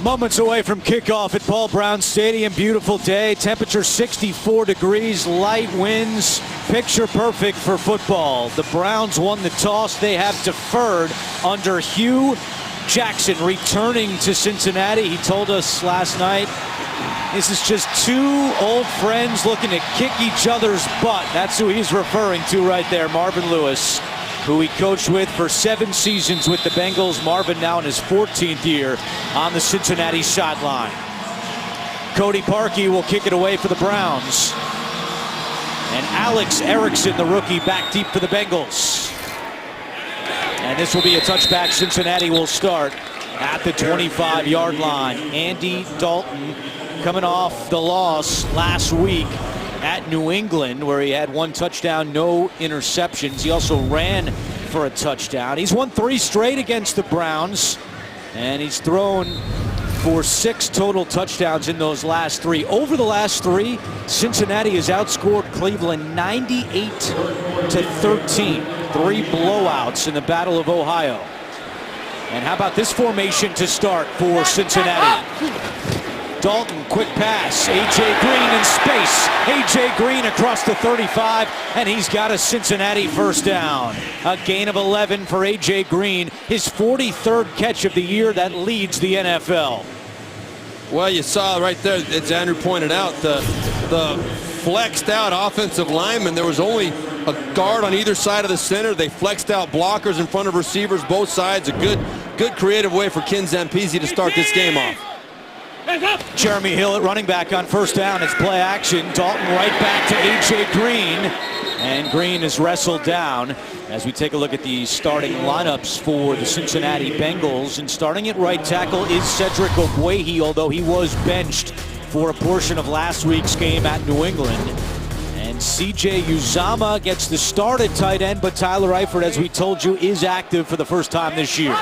Moments away from kickoff at Paul Brown Stadium. Beautiful day. Temperature 64 degrees. Light winds. Picture perfect for football. The Browns won the toss. They have deferred under Hugh Jackson returning to Cincinnati. He told us last night this is just two old friends looking to kick each other's butt. That's who he's referring to right there, Marvin Lewis, who he coached with for 7 seasons with the Bengals. Marvin now in his 14th year on the Cincinnati sideline. Cody Parkey will kick it away for the Browns. And Alex Erickson, the rookie, back deep for the Bengals. And this will be a touchback. Cincinnati will start at the 25-yard line. Andy Dalton coming off the loss last week at New England, where he had 1 touchdown, no interceptions. He also ran for a touchdown. He's won 3 straight against the Browns, and he's thrown for 6 total touchdowns in those last 3. Over the last 3, Cincinnati has outscored Cleveland 98-13. 3 blowouts in the Battle of Ohio. And how about this formation to start for Cincinnati? Dalton, quick pass. A.J. Green in space. A.J. Green across the 35, and he's got a Cincinnati first down. A gain of 11 for A.J. Green, his 43rd catch of the year. That leads the NFL. Well, you saw right there, as Andrew pointed out, the flexed out offensive lineman. There was only a guard on either side of the center. They flexed out blockers in front of receivers, both sides. A good creative way for Ken Zampese to start this game off. Jeremy Hill at running back on first down. It's play action. Dalton right back to A.J. Green. And Green is wrestled down as we take a look at the starting lineups for the Cincinnati Bengals. And starting at right tackle is Cedric Ogbuehi, although he was benched for a portion of last week's game at New England. And C.J. Uzomah gets the start at tight end, but Tyler Eifert, as we told you, is active for the first time this year.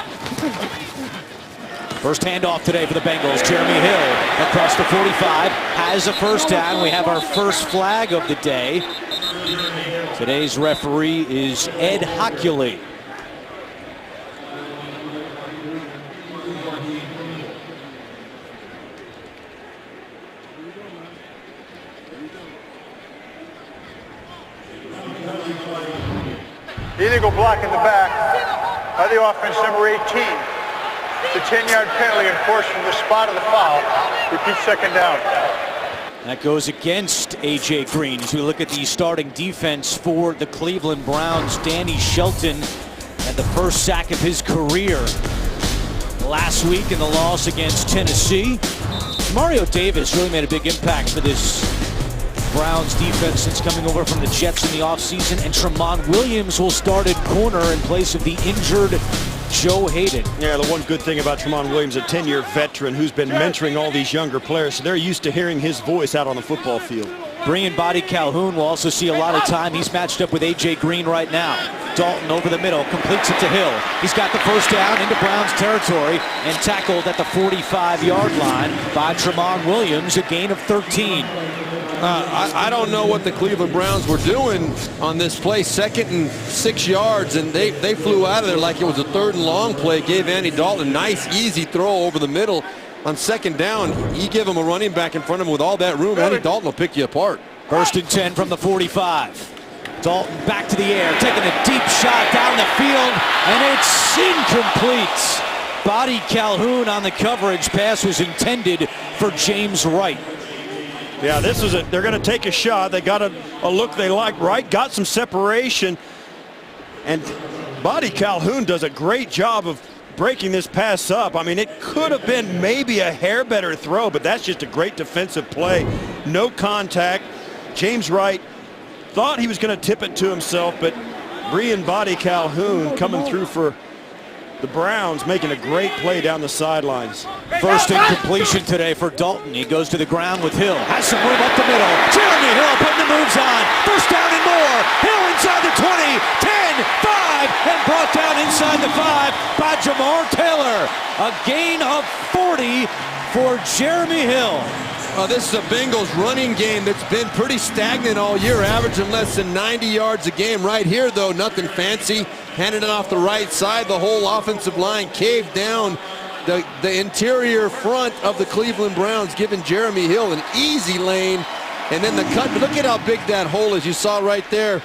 First handoff today for the Bengals. Jeremy Hill across the 45 has a first down. We have our first flag of the day. Today's referee is Ed Hockley. Illegal block in the back by the offense, number 18. The 10-yard penalty enforced from the spot of the foul. Repeat second down. That goes against A.J. Green. As we look at the starting defense for the Cleveland Browns, Danny Shelton had the first sack of his career last week in the loss against Tennessee. Mario Davis really made a big impact for this Browns defense since coming over from the Jets in the offseason. And Tramon Williams will start at corner in place of the injured Joe Hayden. Yeah, the one good thing about Tramon Williams, a 10-year veteran who's been mentoring all these younger players, so they're used to hearing his voice out on the football field. Brian Body Calhoun will also see a lot of time. He's matched up with A.J. Green right now. Dalton over the middle, completes it to Hill. He's got the first down into Browns territory and tackled at the 45-yard line by Tramon Williams, a gain of 13. I don't know what the Cleveland Browns were doing on this play. 2nd and 6 yards, and they flew out of there like it was a 3rd and long play. Gave Andy Dalton a nice, easy throw over the middle. On 2nd down, you give him a running back in front of him with all that room, Andy Dalton will pick you apart. 1st and 10 from the 45. Dalton back to the air, taking a deep shot down the field, and it's incomplete. Body Calhoun on the coverage. Pass was intended for James Wright. Yeah, this is it. They're going to take a shot. They got a look they like. Wright got some separation, and Body Calhoun does a great job of breaking this pass up. I mean, it could have been maybe a hair better throw, but that's just a great defensive play. No contact. James Wright thought he was going to tip it to himself, but Brian Body Calhoun coming through for the Browns, making a great play down the sidelines. First incompletion today for Dalton. He goes to the ground with Hill. Has some room up the middle. Jeremy Hill putting the moves on. First down and more. Hill inside the 20, 10, 5, and brought down inside the 5 by Jamar Taylor. A gain of 40 for Jeremy Hill. This is a Bengals running game that's been pretty stagnant all year, averaging less than 90 yards a game. Right here, though, nothing fancy. Handed it off the right side. The whole offensive line caved down the interior front of the Cleveland Browns, giving Jeremy Hill an easy lane. And then the cut. Look at how big that hole is. You saw right there.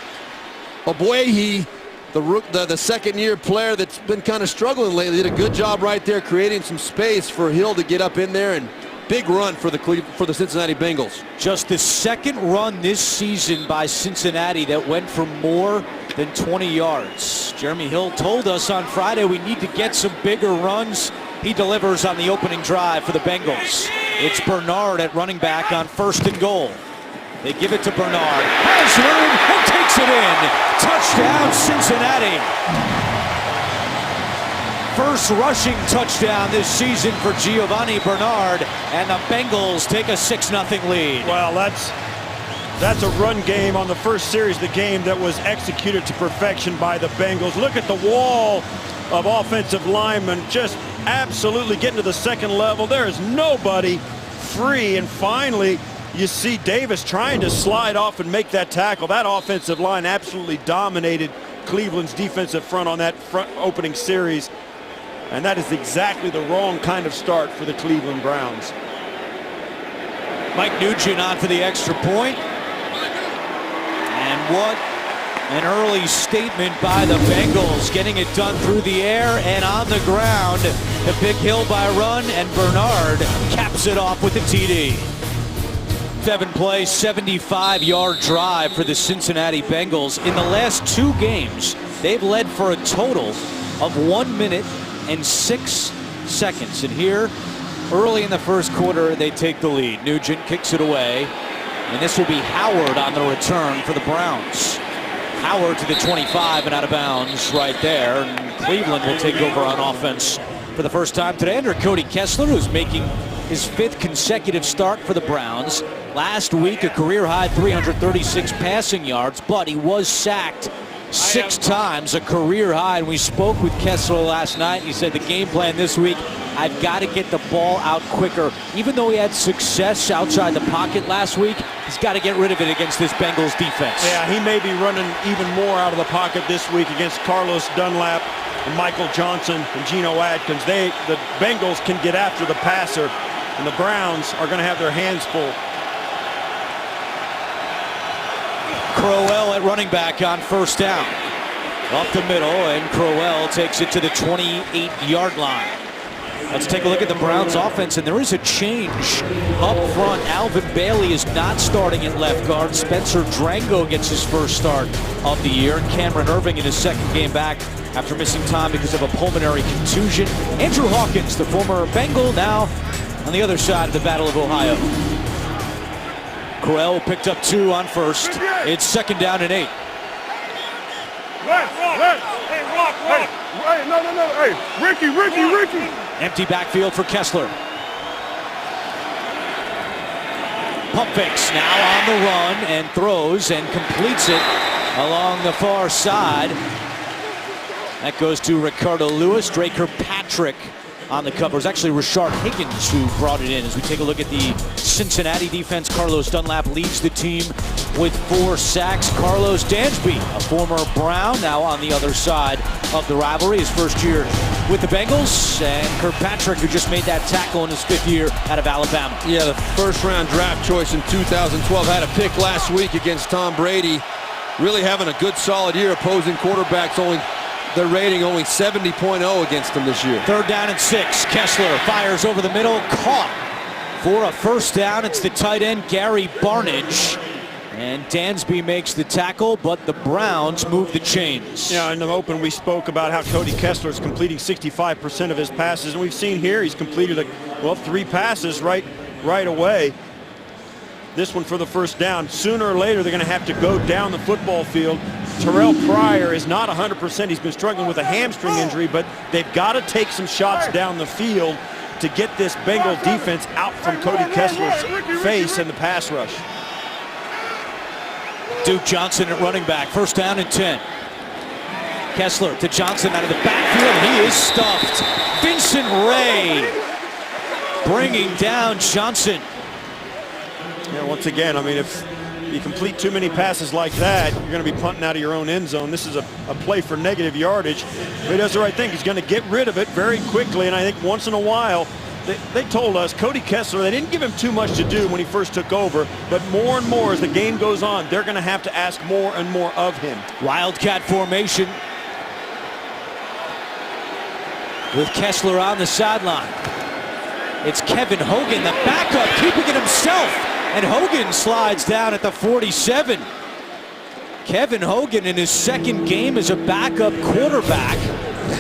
Obuehi, the second-year player that's been kind of struggling lately, did a good job right there creating some space for Hill to get up in there, and big run for the Cincinnati Bengals. Just the second run this season by Cincinnati that went for more than 20 yards. Jeremy Hill told us on Friday we need to get some bigger runs. He delivers on the opening drive for the Bengals. It's Bernard at running back on 1st and goal. They give it to Bernard. Has room and takes it in. Touchdown, Cincinnati. First rushing touchdown this season for Giovanni Bernard, and the Bengals take a 6-0 lead. Well, that's a run game on the first series of the game that was executed to perfection by the Bengals. Look at the wall of offensive linemen just absolutely getting to the second level. There is nobody free, and finally you see Davis trying to slide off and make that tackle. That offensive line absolutely dominated Cleveland's defensive front on that front opening series. And that is exactly the wrong kind of start for the Cleveland Browns. Mike Nugent on for the extra point. And what an early statement by the Bengals, getting it done through the air and on the ground. The big hill by run, and Bernard caps it off with the TD. 7-play, 75-yard drive for the Cincinnati Bengals. In the last 2 games, they've led for a total of 1 minute and 6 seconds. And here, early in the first quarter, they take the lead. Nugent kicks it away, and this will be Howard on the return for the Browns. Howard to the 25 and out of bounds right there. And Cleveland will take over on offense for the first time today under Cody Kessler, who's making his 5th consecutive start for the Browns. Last week, a career-high 336 passing yards, but he was sacked 6 times, a career high. And we spoke with Kessler last night. He said the game plan this week, I've got to get the ball out quicker. Even though he had success outside the pocket last week, he's got to get rid of it against this Bengals defense. Yeah, he may be running even more out of the pocket this week against Carlos Dunlap and Michael Johnson and Geno Atkins. The Bengals can get after the passer, and the Browns are going to have their hands full. Crowell at running back on 1st down. Up the middle, and Crowell takes it to the 28-yard line. Let's take a look at the Browns offense, and there is a change up front. Alvin Bailey is not starting at left guard. Spencer Drango gets his first start of the year, and Cameron Irving in his 2nd game back after missing time because of a pulmonary contusion. Andrew Hawkins, the former Bengal, now on the other side of the Battle of Ohio. Crowell picked up 2 on 1st. It's 2nd down and 8. Hey, no. Hey, Ricky. Empty backfield for Kessler. Pump fakes now on the run and throws and completes it along the far side. That goes to Ricardo Lewis. Drake Kirkpatrick on the cover. It's actually Rashard Higgins who brought it in. As we take a look at the Cincinnati defense, Carlos Dunlap leads the team with 4 sacks. Carlos Dansby, a former Brown, now on the other side of the rivalry, his first year with the Bengals, and Kirkpatrick, who just made that tackle in his 5th year out of Alabama. Yeah, the 1st-round draft choice in 2012, had a pick last week against Tom Brady. Really having a good, solid year. Opposing quarterbacks their rating only 70.0 against them this year. 3rd down and 6. Kessler fires over the middle, caught for a 1st down. It's the tight end, Gary Barnidge. And Dansby makes the tackle, but the Browns move the chains. Yeah, in the open we spoke about how Cody Kessler is completing 65% of his passes, and we've seen here he's completed 3 passes right away. This one for the 1st down. Sooner or later they're going to have to go down the football field. Terrell Pryor is not 100%. He's been struggling with a hamstring injury, but they've got to take some shots down the field to get this Bengal defense out from Cody Kessler's face in the pass rush. Duke Johnson at running back. 1st down and 10. Kessler to Johnson out of the backfield. He is stuffed. Vincent Ray bringing down Johnson. Yeah, once again, I mean, if You complete too many passes like that, you're going to be punting out of your own end zone. This is a play for negative yardage. But he does the right thing. He's going to get rid of it very quickly, and I think once in a while, they told us, Cody Kessler, they didn't give him too much to do when he first took over, but more and more as the game goes on, they're going to have to ask more and more of him. Wildcat formation with Kessler on the sideline. It's Kevin Hogan, the backup, keeping it himself, and Hogan slides down at the 47. Kevin Hogan, in his second game as a backup quarterback,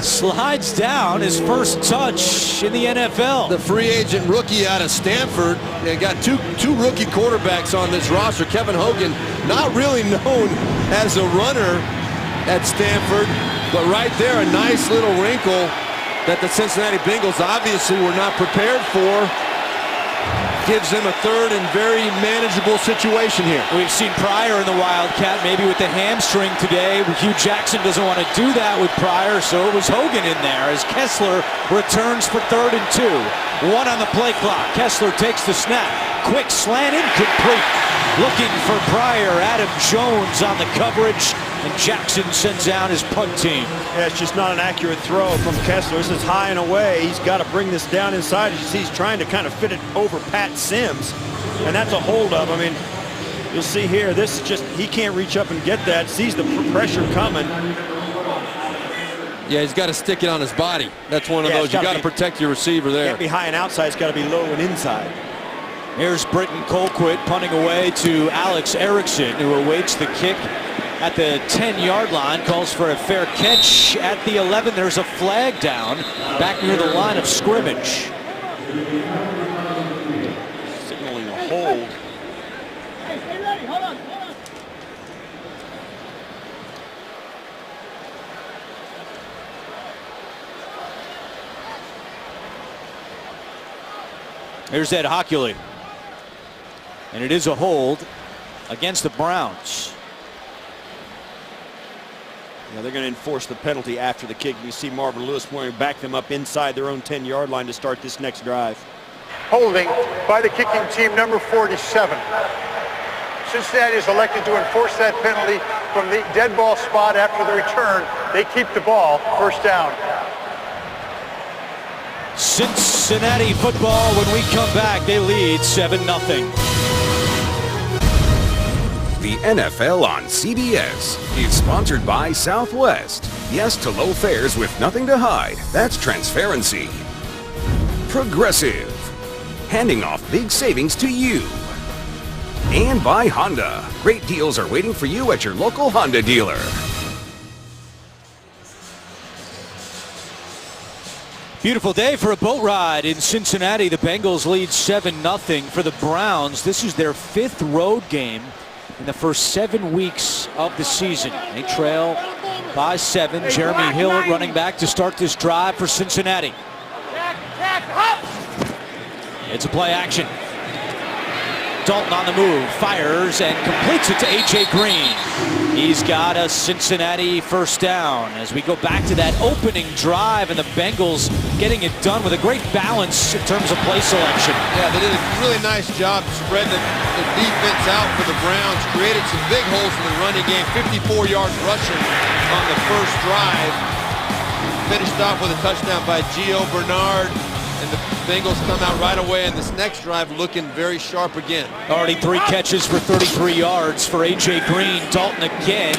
slides down his first touch in the NFL. The free agent rookie out of Stanford. They got two rookie quarterbacks on this roster. Kevin Hogan, not really known as a runner at Stanford, but right there, a nice little wrinkle that the Cincinnati Bengals obviously were not prepared for. Gives them a third and very manageable situation here. We've seen Pryor in the Wildcat, maybe with the hamstring today. Hugh Jackson doesn't want to do that with Pryor, so it was Hogan in there as Kessler returns for 3rd and 2. 1 on the play clock. Kessler takes the snap. Quick slant, incomplete. Looking for Pryor. Adam Jones on the coverage, and Jackson sends out his punt team. Yeah, it's just not an accurate throw from Kessler. This is high and away. He's got to bring this down inside. As you see, he's trying to kind of fit it over Pat Sims, and that's a holdup. I mean, you'll see here, this is just, he can't reach up and get that. Sees the pressure coming. Yeah, he's got to stick it on his body. That's one of those. You got to protect your receiver there. Can't be high and outside. It's got to be low and inside. Here's Britton Colquitt punting away to Alex Erickson, who awaits the kick at the 10-yard line. Calls for a fair catch at the 11. There's a flag down back near the line of scrimmage. Signaling a hold. Hey, ready, hold on. Here's Ed Hockley. And it is a hold against the Browns. Yeah, they're going to enforce the penalty after the kick. You see Marvin Lewis wanting to back them up inside their own 10-yard line to start this next drive. Holding by the kicking team, number 47. Cincinnati is elected to enforce that penalty from the dead ball spot after the return. They keep the ball, 1st down. Cincinnati football, when we come back, they lead 7-0. The NFL on CBS is sponsored by Southwest. Yes to low fares with nothing to hide. That's transparency. Progressive. Handing off big savings to you. And by Honda. Great deals are waiting for you at your local Honda dealer. Beautiful day for a boat ride in Cincinnati. The Bengals lead 7-0 for the Browns. This is their 5th road game in the first 7 weeks of the season. They trail by 7. Jeremy Hill at running back to start this drive for Cincinnati. It's a play action. Dalton on the move, fires and completes it to A.J. Green. He's got a Cincinnati 1st down as we go back to that opening drive, and the Bengals getting it done with a great balance in terms of play selection. Yeah, they did a really nice job spreading the defense out for the Browns, created some big holes in the running game, 54 yards rushing on the first drive. Finished off with a touchdown by Gio Bernard. And the Bengals come out right away in this next drive looking very sharp again. Already 3 catches for 33 yards for A.J. Green. Dalton again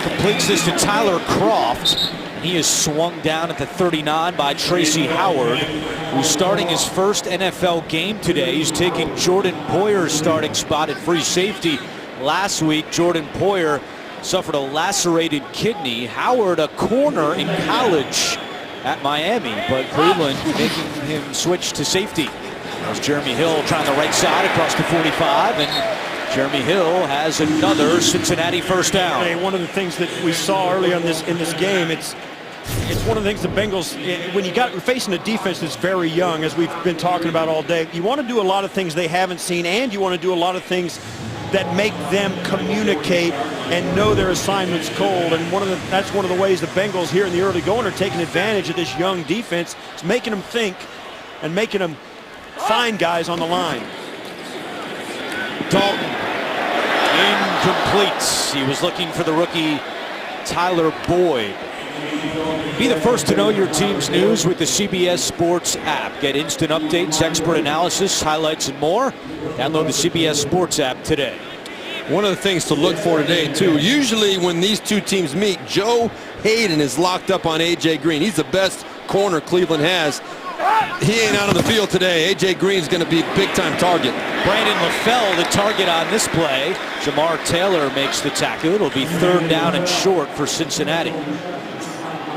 completes this to Tyler Croft. He is swung down at the 39 by Tracy Howard, who's starting his first NFL game today. He's taking Jordan Poyer's starting spot at free safety. Last week, Jordan Poyer suffered a lacerated kidney. Howard, a corner in college at Miami, but Cleveland making him switch to safety. As Jeremy Hill trying the right side across the 45, and Jeremy Hill has another Cincinnati 1st down. Hey, one of the things that we saw early on in this game, it's one of the things the Bengals, when you're facing a defense that's very young, as we've been talking about all day, you want to do a lot of things they haven't seen, and you want to do a lot of things that make them communicate and know their assignments cold. And that's one of the ways the Bengals here in the early going are taking advantage of this young defense. It's making them think and making them find guys on the line. Dalton in incomplete. He was looking for the rookie Tyler Boyd. Be the first to know your team's news with the CBS Sports app. Get instant updates, expert analysis, highlights, and more. Download the CBS Sports app today. One of the things to look for today, too, usually when these two teams meet, Joe Hayden is locked up on A.J. Green. He's the best corner Cleveland has. He ain't out on the field today. A.J. Green's going to be a big-time target. Brandon LaFell, the target on this play. Jamar Taylor makes the tackle. It'll be 3rd down and short for Cincinnati.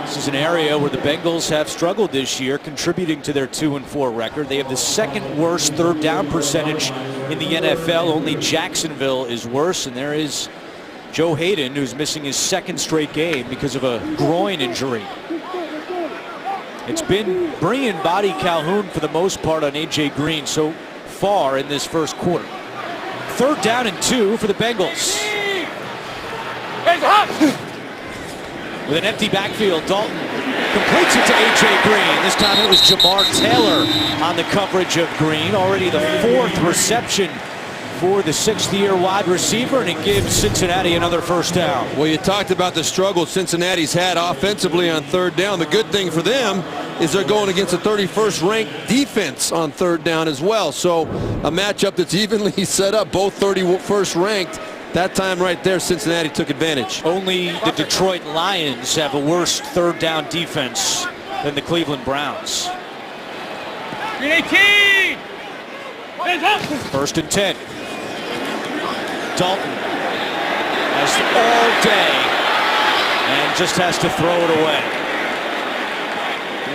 This is an area where the Bengals have struggled this year, contributing to their 2-4 record. They have the 2nd worst 3rd down percentage in the NFL. Only Jacksonville is worse, and there is Joe Hayden, who's missing his 2nd straight game because of a groin injury. It's been Brian Body Calhoun for the most part on A.J. Green so far in this first quarter. 3rd down and 2 for the Bengals. With an empty backfield, Dalton completes it to A.J. Green. This time it was Jamar Taylor on the coverage of Green. Already the 4th reception for the 6th-year wide receiver, and it gives Cincinnati another 1st down. Well, you talked about the struggle Cincinnati's had offensively on 3rd down. The good thing for them is they're going against a 31st ranked defense on 3rd down as well. So a matchup that's evenly set up, both 31st ranked. That time right there, Cincinnati took advantage. Only the Detroit Lions have a worse 3rd down defense than the Cleveland Browns. 18! 1st and 10. Dalton has all day and just has to throw it away.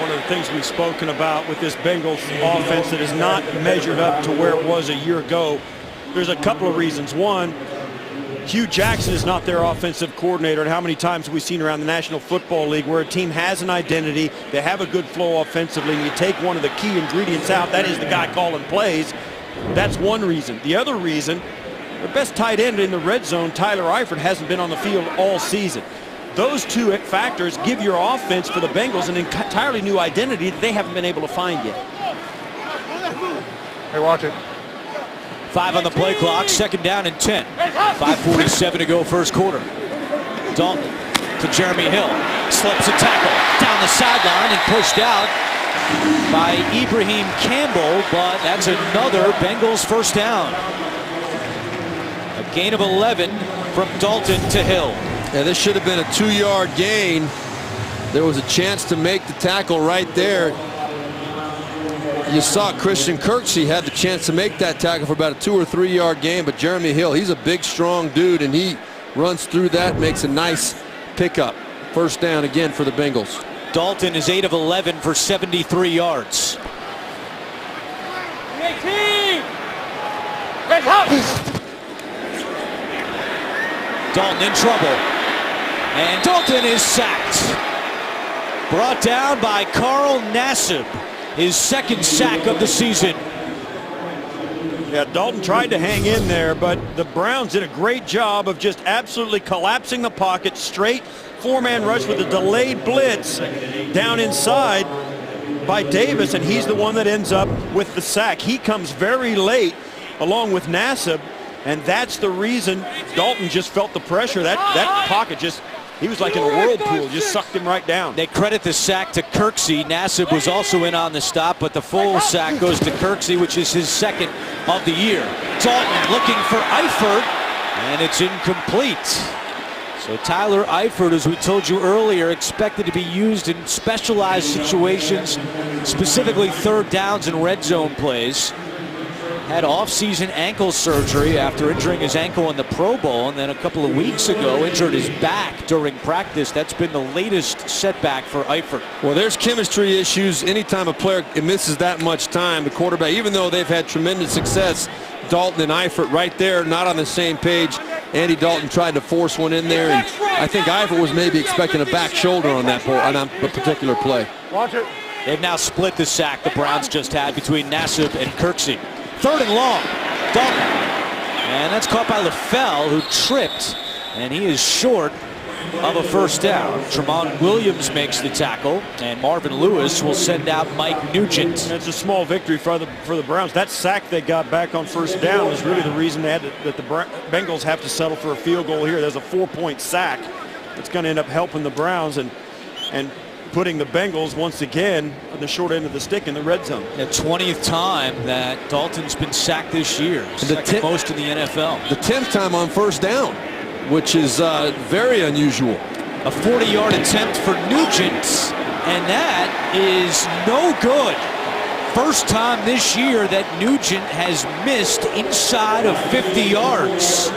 One of the things we've spoken about with this Bengals offense that has not measured up to where it was a year ago, there's a couple of reasons. One, Hugh Jackson is not their offensive coordinator, and how many times have we seen around the National Football League where a team has an identity, they have a good flow offensively, and you take one of the key ingredients out, that is the guy calling plays. That's one reason. The other reason, their best tight end in the red zone, Tyler Eifert, hasn't been on the field all season. Those two factors give your offense for the Bengals an entirely new identity that they haven't been able to find yet. Hey, watch it. 5 on the play clock, 2nd down and 10. 5:47 to go 1st quarter. Dalton to Jeremy Hill. Slips a tackle down the sideline and pushed out by Ibrahim Campbell, but that's another Bengals 1st down. A gain of 11 from Dalton to Hill. Yeah, this should have been a 2-yard gain. There was a chance to make the tackle right there. You saw Christian Kirksey had the chance to make that tackle for about a 2 or 3 yard gain, but Jeremy Hill, he's a big, strong dude, and he runs through that, makes a nice pickup. 1st down again for the Bengals. Dalton is 8 of 11 for 73 yards. 18! Dalton in trouble, and Dalton is sacked. Brought down by Carl Nassib. His 2nd sack of the season. Yeah, Dalton tried to hang in there, but the Browns did a great job of just absolutely collapsing the pocket. Straight 4-man rush with a delayed blitz down inside by Davis, and he's the one that ends up with the sack. He comes very late along with Nassib, and that's the reason Dalton just felt the pressure. That pocket just, he was like in a whirlpool, just sucked him right down. They credit the sack to Kirksey. Nassib was also in on the stop, but the full sack goes to Kirksey, which is his 2nd of the year. Dalton looking for Eifert, and it's incomplete. So Tyler Eifert, as we told you earlier, expected to be used in specialized situations, specifically 3rd downs and red zone plays. Had off-season ankle surgery after injuring his ankle in the Pro Bowl, and then a couple of weeks ago injured his back during practice. That's been the latest setback for Eifert. Well, there's chemistry issues. Anytime a player misses that much time, the quarterback, even though they've had tremendous success, Dalton and Eifert right there, not on the same page. Andy Dalton tried to force one in there, and I think Eifert was maybe expecting a back shoulder on that particular play. Watch it. They've now split the sack the Browns just had between Nassib and Kirksey. 3rd and long. Dalton. And that's caught by LaFell, who tripped. And he is short of a first down. Tremont Williams makes the tackle, and Marvin Lewis will send out Mike Nugent. It's a small victory for the Browns. That sack they got back on first down was really the reason that the Bengals have to settle for a field goal here. There's a 4-point sack that's going to end up helping the Browns and putting the Bengals once again on the short end of the stick in the red zone. The 20th time that Dalton's been sacked this year, second most in the NFL. The 10th time on first down, which is very unusual. A 40-yard attempt for Nugent, and that is no good. First time this year that Nugent has missed inside of 50 yards.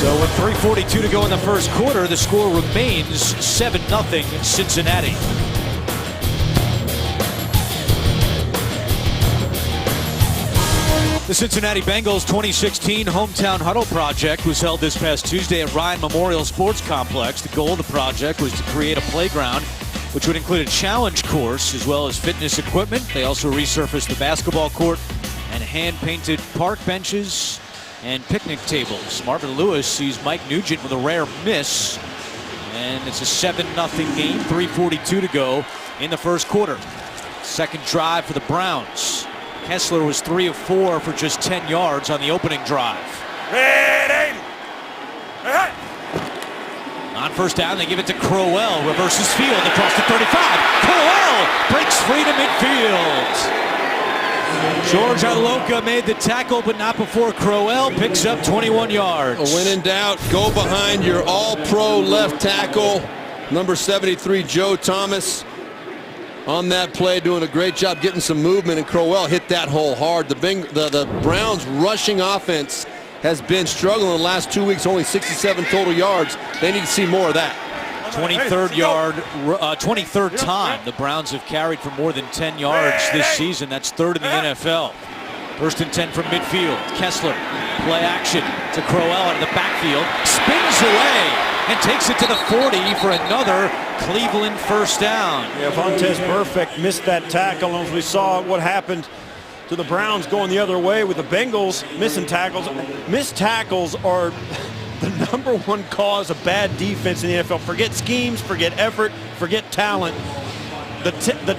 So with 3:42 to go in the first quarter, the score remains 7-0 Cincinnati. The Cincinnati Bengals 2016 Hometown Huddle Project was held this past Tuesday at Ryan Memorial Sports Complex. The goal of the project was to create a playground which would include a challenge course as well as fitness equipment. They also resurfaced the basketball court and hand-painted park benches and picnic tables. Marvin Lewis sees Mike Nugent with a rare miss, and it's a 7-0 game, 3:42 to go in the first quarter. Second drive for the Browns. Kessler was 3 of 4 for just 10 yards on the opening drive. On first down, they give it to Crowell, reverses field across the 35. Crowell breaks free to midfield. George Aloka made the tackle, but not before Crowell picks up 21 yards. When in doubt, go behind your all-pro left tackle, number 73, Joe Thomas. On that play, doing a great job getting some movement, and Crowell hit that hole hard. The Browns' rushing offense has been struggling the last 2 weeks, only 67 total yards. They need to see more of that. 23rd time the Browns have carried for more than 10 yards this season. That's third in the NFL. First and 10 from midfield. Kessler, play action to Crowell out of the backfield. Spins away and takes it to the 40 for another Cleveland first down. Yeah, Vontaze Burfict missed that tackle, and as we saw what happened to the Browns going the other way with the Bengals missing tackles. Missed tackles are the #1 cause of bad defense in the NFL. Forget schemes, forget effort, forget talent. The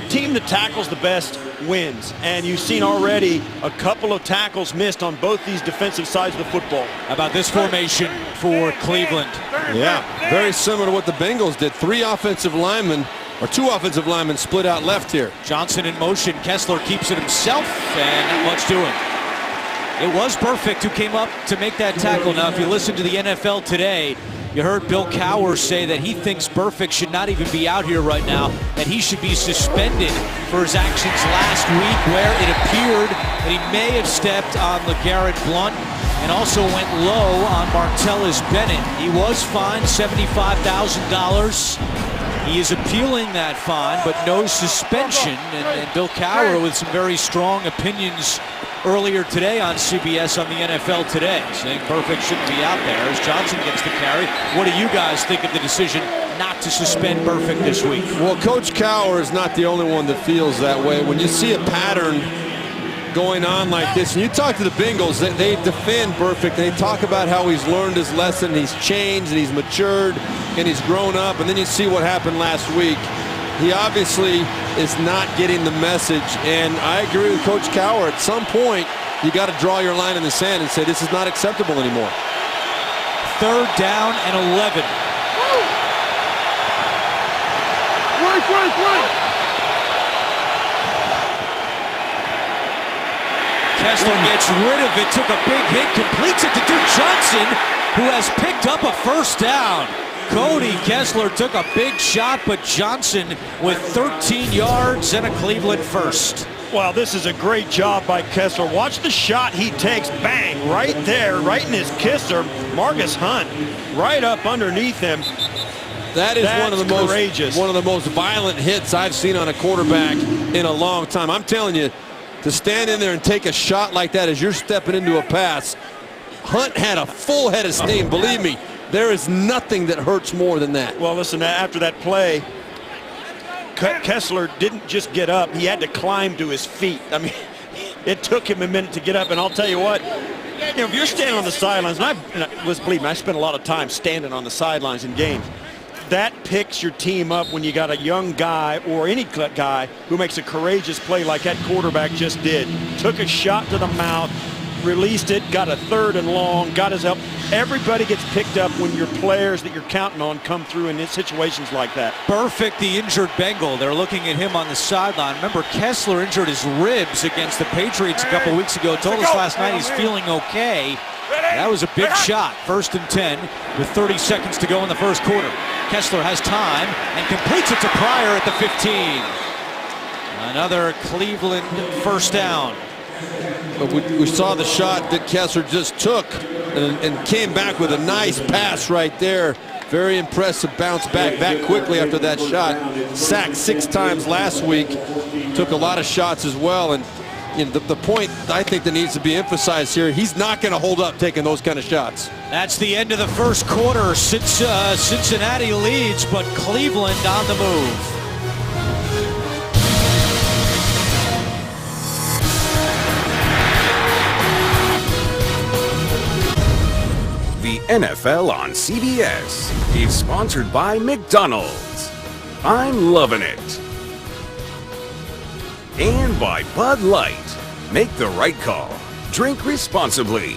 team that tackles the best wins, and you've seen already a couple of tackles missed on both these defensive sides of the football. How about this formation for Cleveland? Yeah, very similar to what the Bengals did. 2 offensive linemen split out left here. Johnson in motion. Kessler keeps it himself, and not much doing. It was Burfict who came up to make that tackle. Now, if you listen to the NFL Today, you heard Bill Cowher say that he thinks Burfict should not even be out here right now, that he should be suspended for his actions last week, where it appeared that he may have stepped on LeGarrette Blount and also went low on Martellus Bennett. He was fined $75,000. He is appealing that fine, but no suspension. And Bill Cowher with some very strong opinions earlier today on CBS on the NFL Today, saying Burfict shouldn't be out there as Johnson gets the carry. What do you guys think of the decision not to suspend Burfict this week? Well, Coach Cowher is not the only one that feels that way. When you see a pattern going on like this, and you talk to the Bengals, they defend Burfict, and they talk about how he's learned his lesson, he's changed, and he's matured, and he's grown up, and then you see what happened last week. He obviously is not getting the message, and I agree with Coach Cowher. At some point, you got to draw your line in the sand and say this is not acceptable anymore. Third down and 11. Kessler gets rid of it, took a big hit, completes it to Duke Johnson, who has picked up a first down. Cody Kessler took a big shot, but Johnson with 13 yards and a Cleveland first. Wow, this is a great job by Kessler. Watch the shot he takes. Bang, right there, right in his kisser. Marcus Hunt right up underneath him. That is one of the most violent hits I've seen on a quarterback in a long time. I'm telling you, to stand in there and take a shot like that as you're stepping into a pass, Hunt had a full head of steam. Believe me, there is nothing that hurts more than that. Well, listen, after that play, Kessler didn't just get up. He had to climb to his feet. I mean, it took him a minute to get up, and I'll tell you what, You know, if you're standing on the sidelines, and let's believe me, I spent a lot of time standing on the sidelines in games. That picks your team up when you got a young guy or any guy who makes a courageous play like that quarterback just did. Took a shot to the mouth, released it, got a 3rd and long, got his help. Everybody gets picked up when your players that you're counting on come through in situations like that. Perfect, the injured Bengal. They're looking at him on the sideline. Remember, Kessler injured his ribs against the Patriots a couple weeks ago. Told us last night he's feeling okay. That was a big shot. 1st and 10 with 30 seconds to go in the first quarter. Kessler has time and completes it to Pryor at the 15. Another Cleveland first down. But we saw the shot that Kessler just took and came back with a nice pass right there. Very impressive bounce back quickly after that shot. Sacked 6 times last week. Took a lot of shots as well. And you know, the point I think that needs to be emphasized here, he's not going to hold up taking those kind of shots. That's the end of the first quarter. Cincinnati leads, but Cleveland on the move. The NFL on CBS is sponsored by McDonald's. I'm loving it. And by Bud Light. Make the right call. Drink responsibly.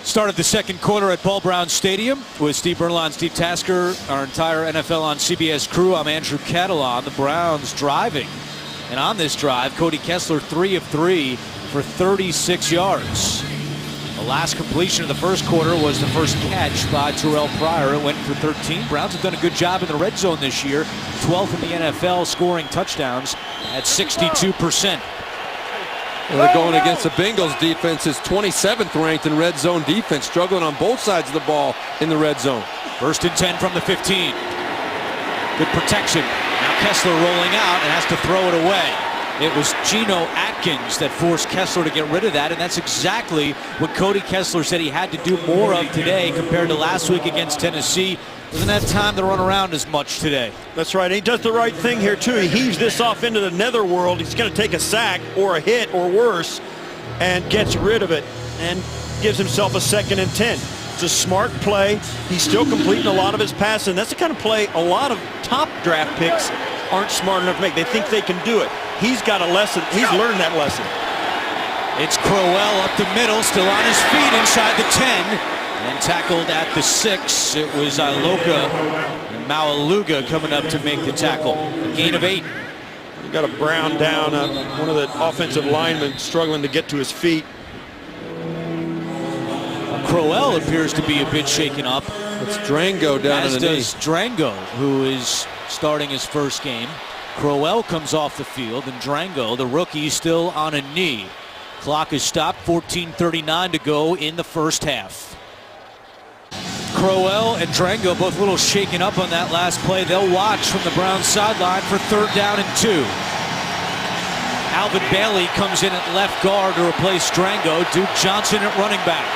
Started the second quarter at Paul Brown Stadium with Steve Bernal, Steve Tasker, our entire NFL on CBS crew. I'm Andrew Catalan. The Browns driving. And on this drive, Cody Kessler 3 of 3 for 36 yards. The last completion of the first quarter was the first catch by Terrell Pryor. It went for 13. Browns have done a good job in the red zone this year. 12th in the NFL scoring touchdowns at 62%. And they're going against the Bengals defense is 27th ranked in red zone defense, struggling on both sides of the ball in the red zone. 1st and 10 from the 15. Good protection. Now Kessler rolling out and has to throw it away. It was Geno Atkins that forced Kessler to get rid of that, and that's exactly what Cody Kessler said he had to do more of today compared to last week against Tennessee. Doesn't have time to run around as much today. That's right. He does the right thing here, too. He heaves this off into the netherworld. He's going to take a sack or a hit or worse and gets rid of it and gives himself a 2nd and 10. It's a smart play. He's still completing a lot of his passes, and that's the kind of play a lot of top draft picks aren't smart enough to make. They think they can do it. He's got a lesson. He's learned that lesson. It's Crowell up the middle, still on his feet inside the 10. And tackled at the 6. It was Iloka and Maualuga coming up to make the tackle. A gain of 8. You got a Brown down, one of the offensive linemen struggling to get to his feet. Crowell appears to be a bit shaken up. It's Drango down as in the knee. does Drango, who is starting his first game. Crowell comes off the field, and Drango, the rookie, still on a knee. Clock is stopped, 14:39 to go in the first half. Crowell and Drango both a little shaken up on that last play. They'll watch from the Browns sideline for 3rd down and 2. Alvin Bailey comes in at left guard to replace Drango. Duke Johnson at running back.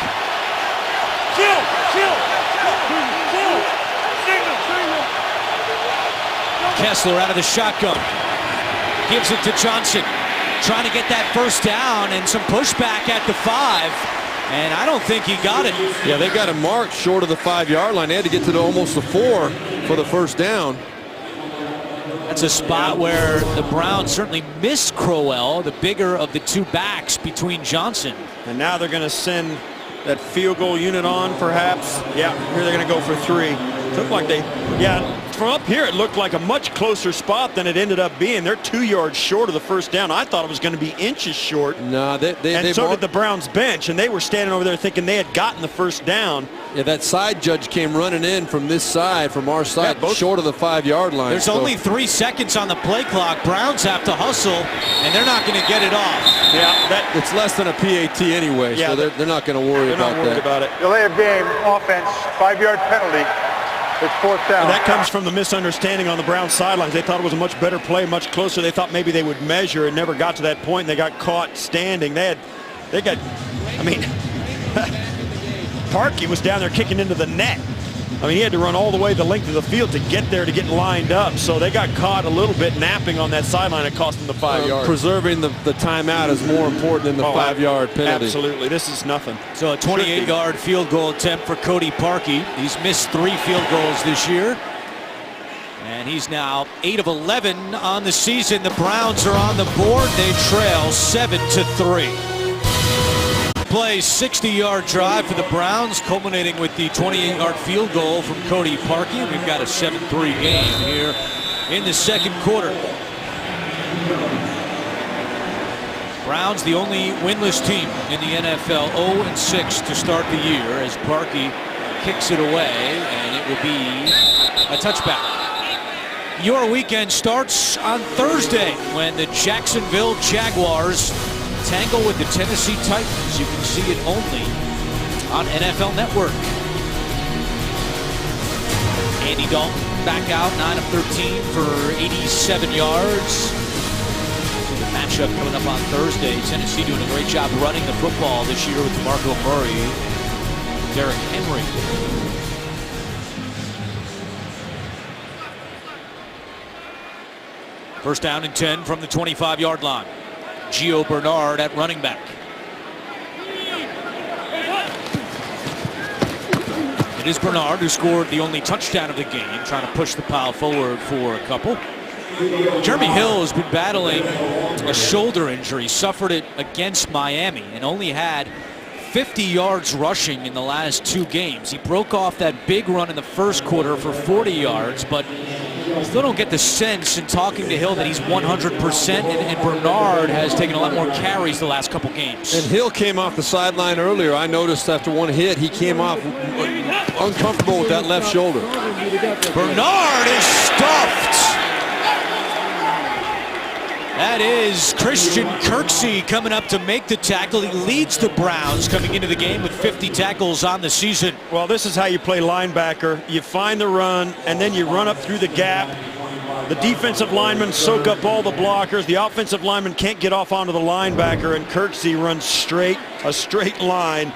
Kessler out of the shotgun. Gives it to Johnson. Trying to get that first down and some pushback at the 5. And I don't think he got it. Yeah, they got him marked short of the 5-yard line. They had to get to almost the 4 for the first down. That's a spot where the Browns certainly miss Crowell, the bigger of the two backs between Johnson. And now they're going to send that field goal unit on, perhaps. Yeah, here they're going to go for 3. Looked like they, from up here it looked like a much closer spot than it ended up being. They're 2 yards short of the first down. I thought it was going to be inches short. No, and so did the Browns bench, and they were standing over there thinking they had gotten the first down. Yeah, that side judge came running in from this side, from our side, both short of the 5-yard line. There's only 3 seconds on the play clock. Browns have to hustle, and they're not going to get it off. Yeah, it's less than a PAT anyway, so they're not going to worry about that. Delay of game, offense, 5-yard penalty. It's 4th down. And that comes from the misunderstanding on the Browns sidelines. They thought it was a much better play, much closer. They thought maybe they would measure. It never got to that point, and they got caught standing. Parkey was down there kicking into the net. I mean, he had to run all the way the length of the field to get there to get lined up. So they got caught a little bit napping on that sideline. It cost them the 5 yards. Preserving the timeout is more important than the 5-yard penalty. Absolutely. This is nothing. So a 28-yard field goal attempt for Cody Parkey. He's missed 3 field goals this year. And he's now 8 of 11 on the season. The Browns are on the board. They trail 7-3. Play 60-yard drive for the Browns, culminating with the 28-yard field goal from Cody Parkey. We've got a 7-3 game here in the second quarter. Browns, the only winless team in the NFL, 0-6 to start the year as Parkey kicks it away, and it will be a touchback. Your weekend starts on Thursday when the Jacksonville Jaguars tangle with the Tennessee Titans. You can see it only on NFL Network. Andy Dalton back out, 9 of 13 for 87 yards. So the matchup coming up on Thursday. Tennessee doing a great job running the football this year with DeMarco Murray and Derrick Henry. First down and 10 from the 25-yard line. Gio Bernard at running back. It is Bernard who scored the only touchdown of the game, trying to push the pile forward for a couple. Jeremy Hill has been battling a shoulder injury, suffered it against Miami, and only had 50 yards rushing in the last 2 games. He broke off that big run in the first quarter for 40 yards, but still don't get the sense in talking to Hill that he's 100%, and Bernard has taken a lot more carries the last couple games. And Hill came off the sideline earlier. I noticed after one hit, he came off uncomfortable with that left shoulder. Bernard is stuffed. That is Christian Kirksey coming up to make the tackle. He leads the Browns coming into the game with 50 tackles on the season. Well, this is how you play linebacker. You find the run, and then you run up through the gap. The defensive linemen soak up all the blockers. The offensive lineman can't get off onto the linebacker, and Kirksey runs a straight line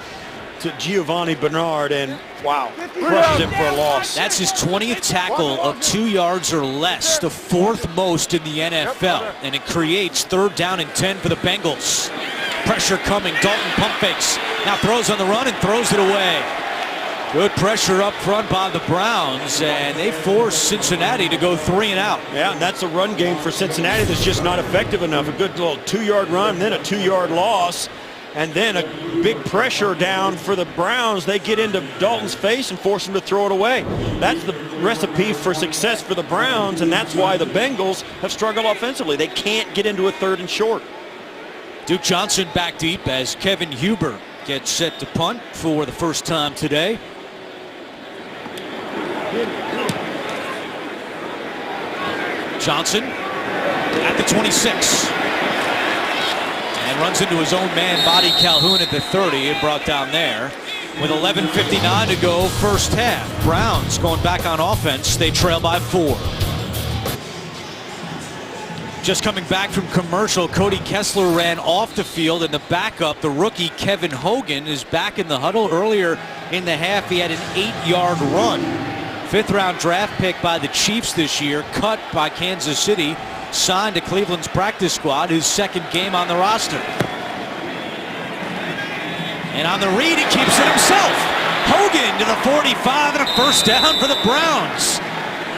to Giovanni Bernard, and wow, crushes him for a loss. That's his 20th tackle of 2 yards or less, the 4th most in the NFL, and it creates 3rd down and 10 for the Bengals. Pressure coming, Dalton pump fakes, now throws on the run and throws it away. Good pressure up front by the Browns, and they force Cincinnati to go 3 and out. Yeah, and that's a run game for Cincinnati that's just not effective enough. A good little 2-yard run, then a 2-yard loss. And then a big pressure down for the Browns. They get into Dalton's face and force him to throw it away. That's the recipe for success for the Browns, and that's why the Bengals have struggled offensively. They can't get into a 3rd and short. Duke Johnson back deep as Kevin Huber gets set to punt for the first time today. Johnson at the 26. And runs into his own man, Body Calhoun, at the 30 and brought down there. With 11:59 to go, first half. Browns going back on offense. They trail by 4. Just coming back from commercial, Cody Kessler ran off the field, and the backup, the rookie Kevin Hogan, is back in the huddle. Earlier in the half, he had an 8-yard run. 5th-round draft pick by the Chiefs this year, cut by Kansas City. Signed to Cleveland's practice squad, his 2nd game on the roster. And on the read, he keeps it himself. Hogan to the 45 and a first down for the Browns.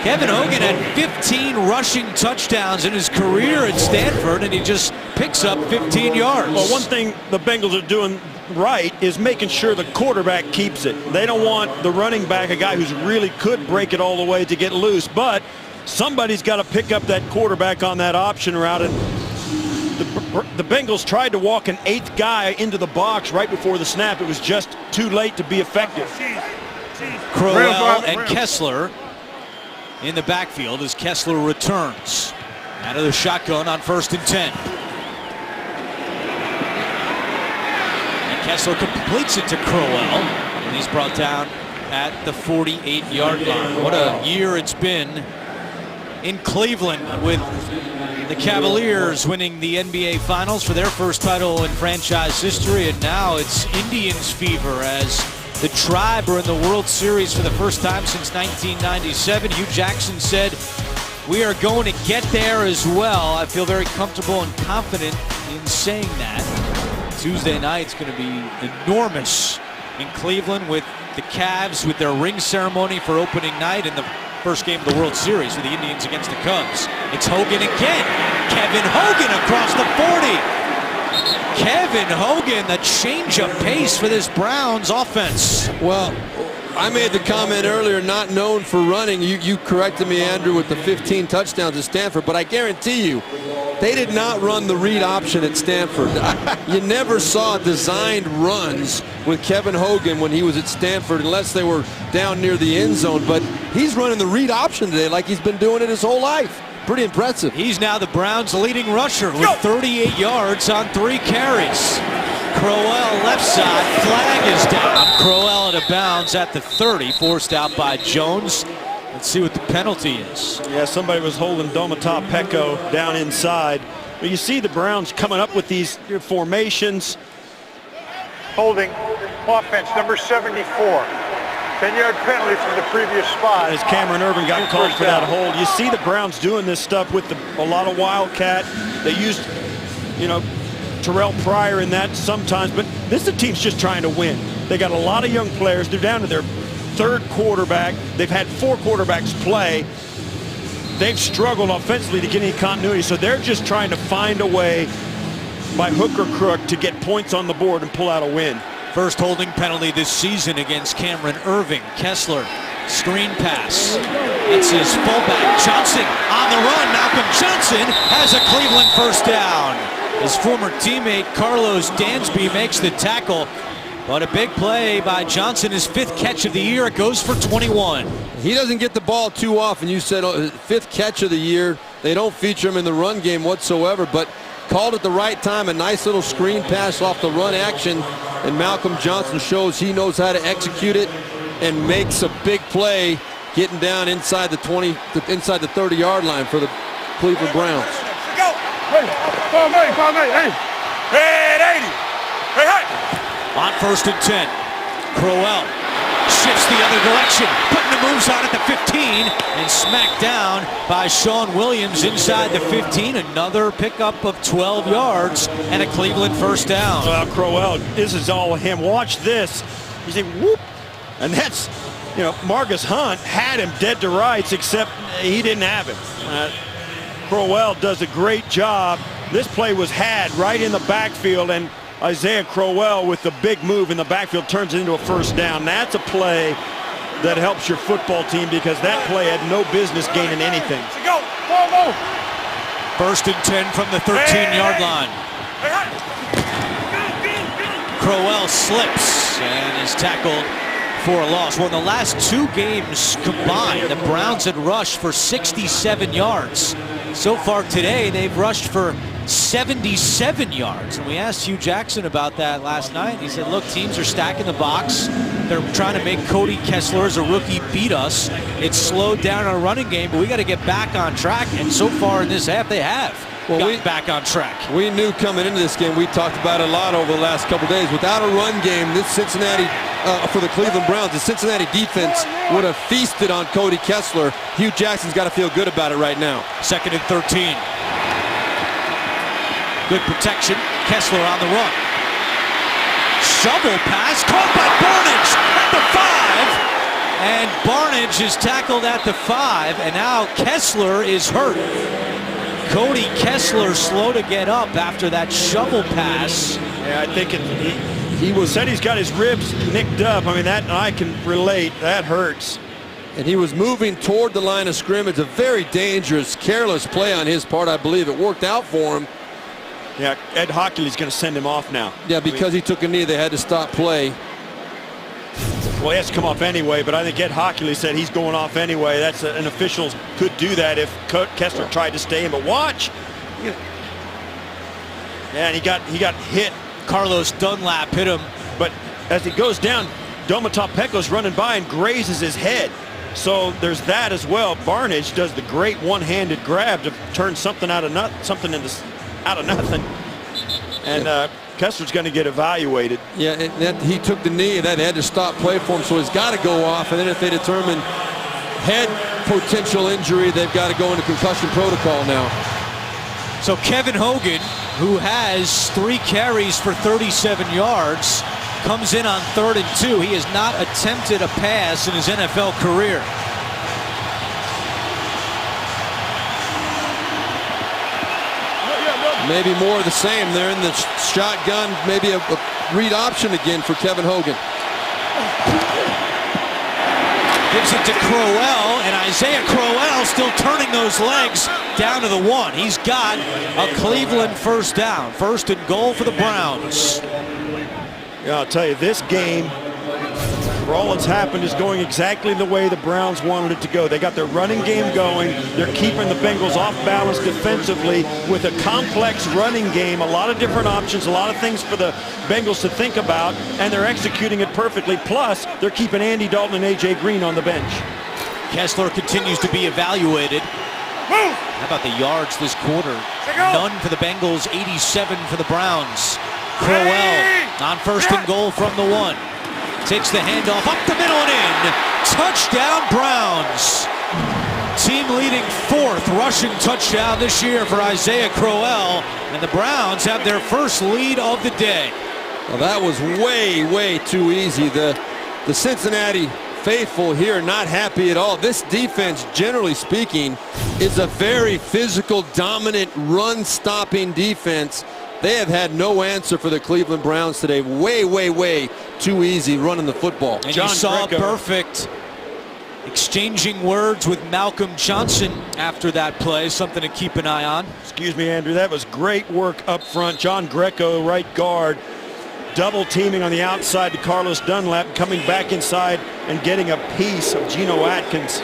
Kevin Hogan had 15 rushing touchdowns in his career at Stanford, and he just picks up 15 yards. Well, one thing the Bengals are doing right is making sure the quarterback keeps it. They don't want the running back, a guy who's really could break it all the way, to get loose, but somebody's got to pick up that quarterback on that option route. And the Bengals tried to walk an 8th guy into the box right before the snap. It was just too late to be effective. Crowell and Kessler in the backfield as Kessler returns out of the shotgun on 1st and 10. And Kessler completes it to Crowell, and he's brought down at the 48-yard line. What a year it's been in Cleveland, with the Cavaliers winning the NBA Finals for their first title in franchise history, and now it's Indians fever as The Tribe are in the World Series for the first time since 1997. Hugh Jackson said, "We are going to get there as well." I feel very comfortable and confident in saying that. Tuesday night's going to be enormous in Cleveland with the Cavs with their ring ceremony for opening night and the first game of the World Series with the Indians against the Cubs. It's Hogan again. Kevin Hogan across the 40. Kevin Hogan, the change of pace for this Browns offense. Well, I made the comment earlier, not known for running. You corrected me, Andrew, with the 15 touchdowns at Stanford, but I guarantee you, they did not run the read option at Stanford. You never saw designed runs with Kevin Hogan when he was at Stanford unless they were down near the end zone. But he's running the read option today like he's been doing it his whole life. Pretty impressive. He's now the Browns' leading rusher with 38 yards on 3 carries. Crowell left side, flag is down. Crowell out of bounds at the 30, forced out by Jones. Let's see what the penalty is. Yeah, somebody was holding Domata Peko down inside. But you see the Browns coming up with these formations. Holding offense, number 74. 10-yard penalty from the previous spot. As Cameron Irvin got called for that hold. You see the Browns doing this stuff with a lot of wildcat. They used, Terrell Pryor in that sometimes, but this team's just trying to win. They got a lot of young players. They're down to their 3rd quarterback. They've had 4 quarterbacks play. They've struggled offensively to get any continuity, so they're just trying to find a way by hook or crook to get points on the board and pull out a win. First holding penalty this season against Cameron Irving. Kessler, screen pass. It's his fullback, Johnson, on the run. Malcolm Johnson has a Cleveland first down. His former teammate Carlos Dansby makes the tackle. But a big play by Johnson, his 5th catch of the year. It goes for 21. He doesn't get the ball too often. You said 5th catch of the year. They don't feature him in the run game whatsoever, but called at the right time. A nice little screen pass off the run action, and Malcolm Johnson shows he knows how to execute it and makes a big play, getting down inside the 30-yard line for the Cleveland Browns. Go! Hey, follow me, hey! Red 80! Hey, hey! On 1st and 10, Crowell shifts the other direction, putting the moves on at the 15, and smacked down by Sean Williams inside the 15. Another pickup of 12 yards and a Cleveland first down. Well, Crowell, this is all him. Watch this. You see, whoop, and that's, Marcus Hunt had him dead to rights, except he didn't have him. Crowell does a great job. This play was had right in the backfield, and Isaiah Crowell with the big move in the backfield turns it into a first down. That's a play that helps your football team because that play had no business gaining anything. Go! Go! 1st and 10 from the 13-yard line. Crowell slips and is tackled for a loss. Well, in the last 2 games combined, the Browns had rushed for 67 yards. So far today, they've rushed for 77 yards. And we asked Hugh Jackson about that last night. He said, look, teams are stacking the box. They're trying to make Cody Kessler as a rookie beat us. It's slowed down our running game, but we got to get back on track. And so far in this half, they have gotten back on track. We knew coming into this game, we talked about it a lot over the last couple days. Without a run game, this Cincinnati, for the Cleveland Browns, the Cincinnati defense would have feasted on Cody Kessler. Hugh Jackson's got to feel good about it right now. 2nd and 13. Good protection. Kessler on the run. Shovel pass caught by Barnage at the 5. And Barnage is tackled at the 5. And now Kessler is hurt. Cody Kessler slow to get up after that shovel pass. Yeah, I think he said he's got his ribs nicked up. I mean, that I can relate. That hurts. And he was moving toward the line of scrimmage. A very dangerous, careless play on his part. I believe it worked out for him. Yeah, Ed Hockley's going to send him off now. Yeah, because he took a knee, they had to stop play. Well, he has to come off anyway, but I think Ed Hockley said he's going off anyway. That's an official could do that if Kessler tried to stay in. But watch. Yeah, and he got hit. Carlos Dunlap hit him. But as he goes down, Domata Peko's running by and grazes his head. So there's that as well. Barnage does the great one-handed grab to turn something out of nothing. And Kessler's going to get evaluated. Yeah, he took the knee, and that had to stop play for him, so he's got to go off. And then if they determine head potential injury, they've got to go into concussion protocol now. So Kevin Hogan, who has 3 carries for 37 yards, comes in on 3rd and 2. He has not attempted a pass in his NFL career. Maybe more of the same. They're in the shotgun, maybe a read option again for Kevin Hogan. Gives it to Crowell, and Isaiah Crowell still turning those legs down to the 1. He's got a Cleveland first down. 1st and goal for the Browns. Yeah, I'll tell you, this game, for all that's happened, is going exactly the way the Browns wanted it to go. They got their running game going. They're keeping the Bengals off balance defensively with a complex running game, a lot of different options, a lot of things for the Bengals to think about, and they're executing it perfectly. Plus, they're keeping Andy Dalton and A.J. Green on the bench. Kessler continues to be evaluated. How about the yards this quarter? None for the Bengals, 87 for the Browns. Crowell on 1st and goal from the 1. Takes the handoff up the middle and in. Touchdown Browns. Team leading 4th rushing touchdown this year for Isaiah Crowell. And the Browns have their first lead of the day. Well, that was way too easy. The Cincinnati faithful here not happy at all. This defense, generally speaking, is a very physical, dominant, run-stopping defense. They have had no answer for the Cleveland Browns today. Way too easy running the football. And you saw Perfect exchanging words with Malcolm Johnson after that play. Something to keep an eye on. Excuse me, Andrew. That was great work up front. John Greco, right guard, double teaming on the outside to Carlos Dunlap, coming back inside and getting a piece of Geno Atkins.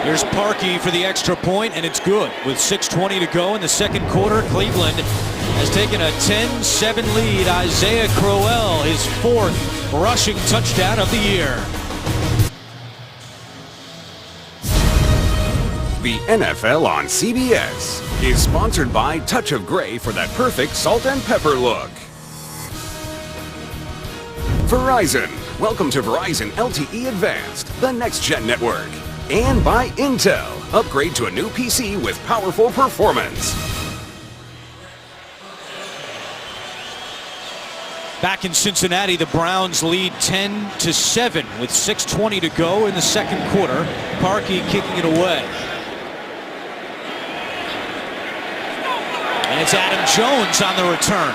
Here's Parkey for the extra point, and it's good. With 6:20 to go in the second quarter, Cleveland has taken a 10-7 lead. Isaiah Crowell, his 4th rushing touchdown of the year. The NFL on CBS is sponsored by Touch of Gray for that perfect salt and pepper look. Verizon. Welcome to Verizon LTE Advanced, the next-gen network. And by Intel. Upgrade to a new PC with powerful performance. Back in Cincinnati, the Browns lead 10-7 with 6:20 to go in the second quarter. Parkey kicking it away. And it's Adam Jones on the return.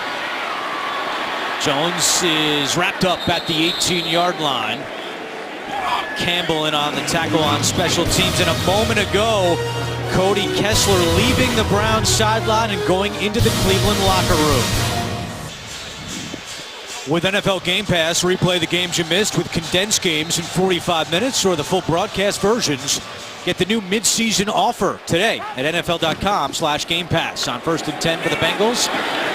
Jones is wrapped up at the 18-yard line. Campbell in on the tackle on special teams. And a moment ago, Cody Kessler leaving the Browns sideline and going into the Cleveland locker room. With NFL Game Pass, replay the games you missed with condensed games in 45 minutes or the full broadcast versions. Get the new midseason offer today at NFL.com/Game Pass. On 1st and 10 for the Bengals,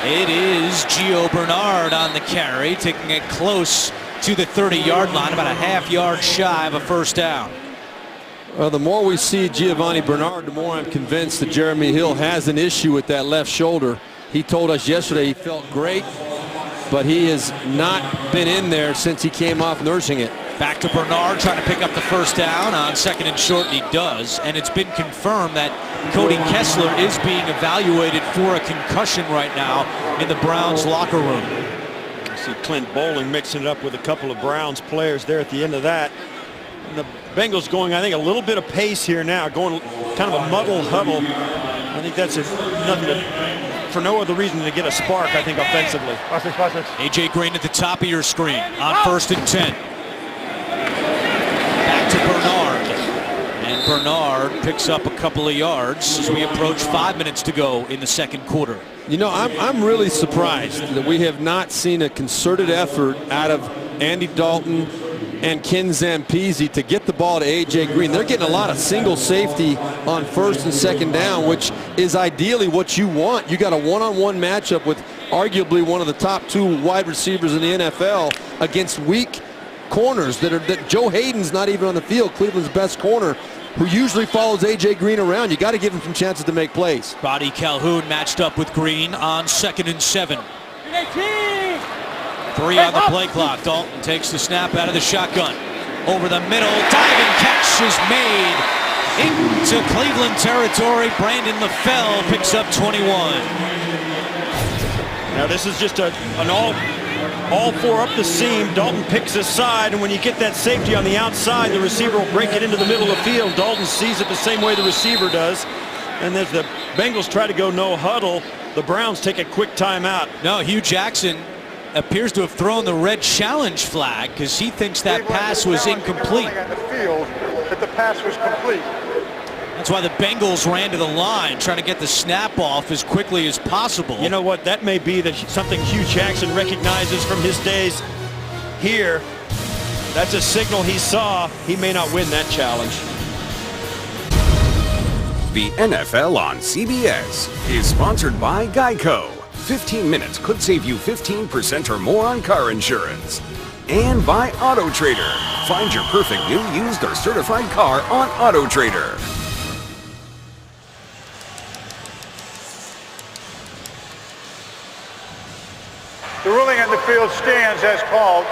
it is Gio Bernard on the carry, taking it close to the 30-yard line, about a half-yard shy of a first down. Well, the more we see Giovanni Bernard, the more I'm convinced that Jeremy Hill has an issue with that left shoulder. He told us yesterday he felt great, but he has not been in there since he came off nursing it. Back to Bernard trying to pick up the first down on 2nd and short, and he does. And it's been confirmed that Cody Kessler is being evaluated for a concussion right now in the Browns locker room. You see Clint Bowling mixing it up with a couple of Browns players there at the end of that. And the Bengals going, I think, a little bit of pace here now, going kind of a muddle huddle. I think that's for no other reason to get a spark, I think, offensively. A.J. Green at the top of your screen on 1st and 10. Back to Bernard. And Bernard picks up a couple of yards as we approach 5 minutes to go in the second quarter. You know, I'm really surprised that we have not seen a concerted effort out of Andy Dalton and Ken Zampese to get the ball to A.J. Green. They're getting a lot of single safety on 1st and 2nd down, which is ideally what you want. You got a one-on-one matchup with arguably one of the top 2 wide receivers in the NFL against weak corners that Joe Hayden's not even on the field, Cleveland's best corner, who usually follows A.J. Green around. You got to give him some chances to make plays. Roddy Calhoun matched up with Green on 2nd and 7. 3 on the play clock. Dalton takes the snap out of the shotgun. Over the middle, diving catch is made into Cleveland territory. Brandon LaFell picks up 21. Now this is just an all four up the seam. Dalton picks his side, and when you get that safety on the outside, the receiver will break it into the middle of the field. Dalton sees it the same way the receiver does. And as the Bengals try to go no huddle, the Browns take a quick timeout. No, Hugh Jackson appears to have thrown the red challenge flag because he thinks that pass was incomplete. On the field that the pass was complete. That's why the Bengals ran to the line, trying to get the snap off as quickly as possible. You know what? That may be something Hugh Jackson recognizes from his days here. That's a signal he saw. He may not win that challenge. The NFL on CBS is sponsored by Geico. 15 minutes could save you 15% or more on car insurance. And by Auto Trader. Find your perfect new, used, or certified car on Auto Trader. The ruling on the field stands as called.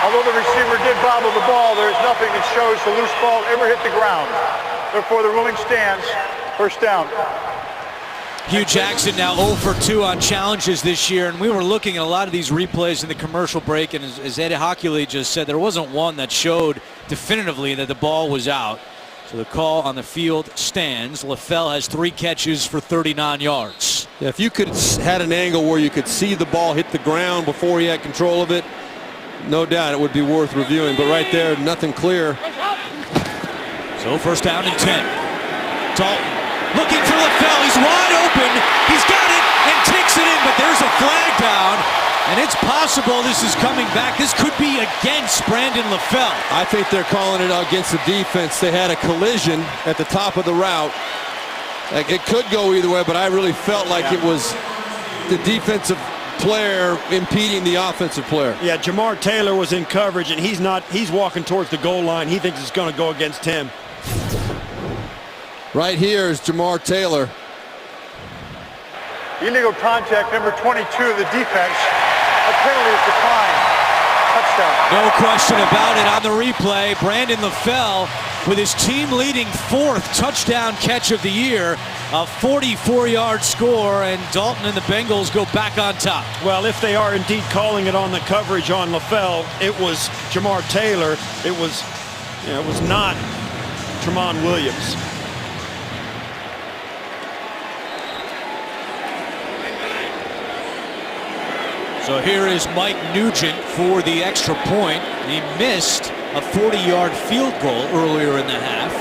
Although the receiver did bobble the ball, there is nothing that shows the loose ball ever hit the ground. Therefore, the ruling stands. First down. Hugh Jackson now 0 for 2 on challenges this year, and we were looking at a lot of these replays in the commercial break, and as Ed Hockley just said, there wasn't one that showed definitively that the ball was out. So the call on the field stands. LaFell has 3 catches for 39 yards. Yeah, if you could had an angle where you could see the ball hit the ground before he had control of it, no doubt it would be worth reviewing. But right there, nothing clear. So first down and 10. Dalton looking for LaFell. He's wide open. He's got it and kicks it in, but there's a flag down. And it's possible this is coming back. This could be against Brandon LaFell. I think they're calling it against the defense. They had a collision at the top of the route. Like, it could go either way, but I really felt like it was the defensive player impeding the offensive player. Yeah, Jamar Taylor was in coverage, and he's walking towards the goal line. He thinks it's going to go against him. Right here is Jamar Taylor. Illegal contact, number 22 of the defense. A penalty is declined. Touchdown. No question about it on the replay. Brandon LaFell with his team-leading 4th touchdown catch of the year. A 44-yard score, and Dalton and the Bengals go back on top. Well, if they are indeed calling it on the coverage on LaFell, it was Jamar Taylor. It was not Tramon Williams. So here is Mike Nugent for the extra point. He missed a 40-yard field goal earlier in the half.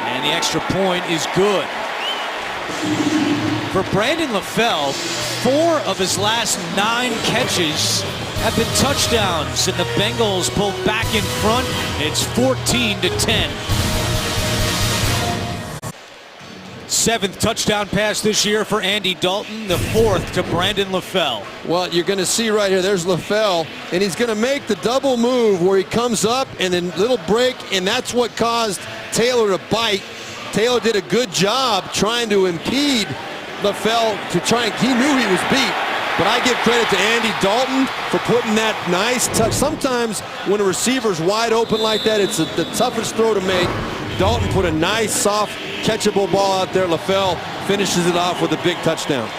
And the extra point is good. For Brandon LaFell, 4 of his last 9 catches have been touchdowns, and the Bengals pull back in front. It's 14-10. 7th touchdown pass this year for Andy Dalton, the 4th to Brandon LaFell. Well, you're going to see right here, there's LaFell, and he's going to make the double move where he comes up and then little break, and that's what caused Taylor to bite. Taylor did a good job trying to impede LaFell to try, and he knew he was beat. But I give credit to Andy Dalton for putting that nice touch. Sometimes when a receiver's wide open like that, it's the toughest throw to make. Dalton put a nice, soft, catchable ball out there. LaFell finishes it off with a big touchdown.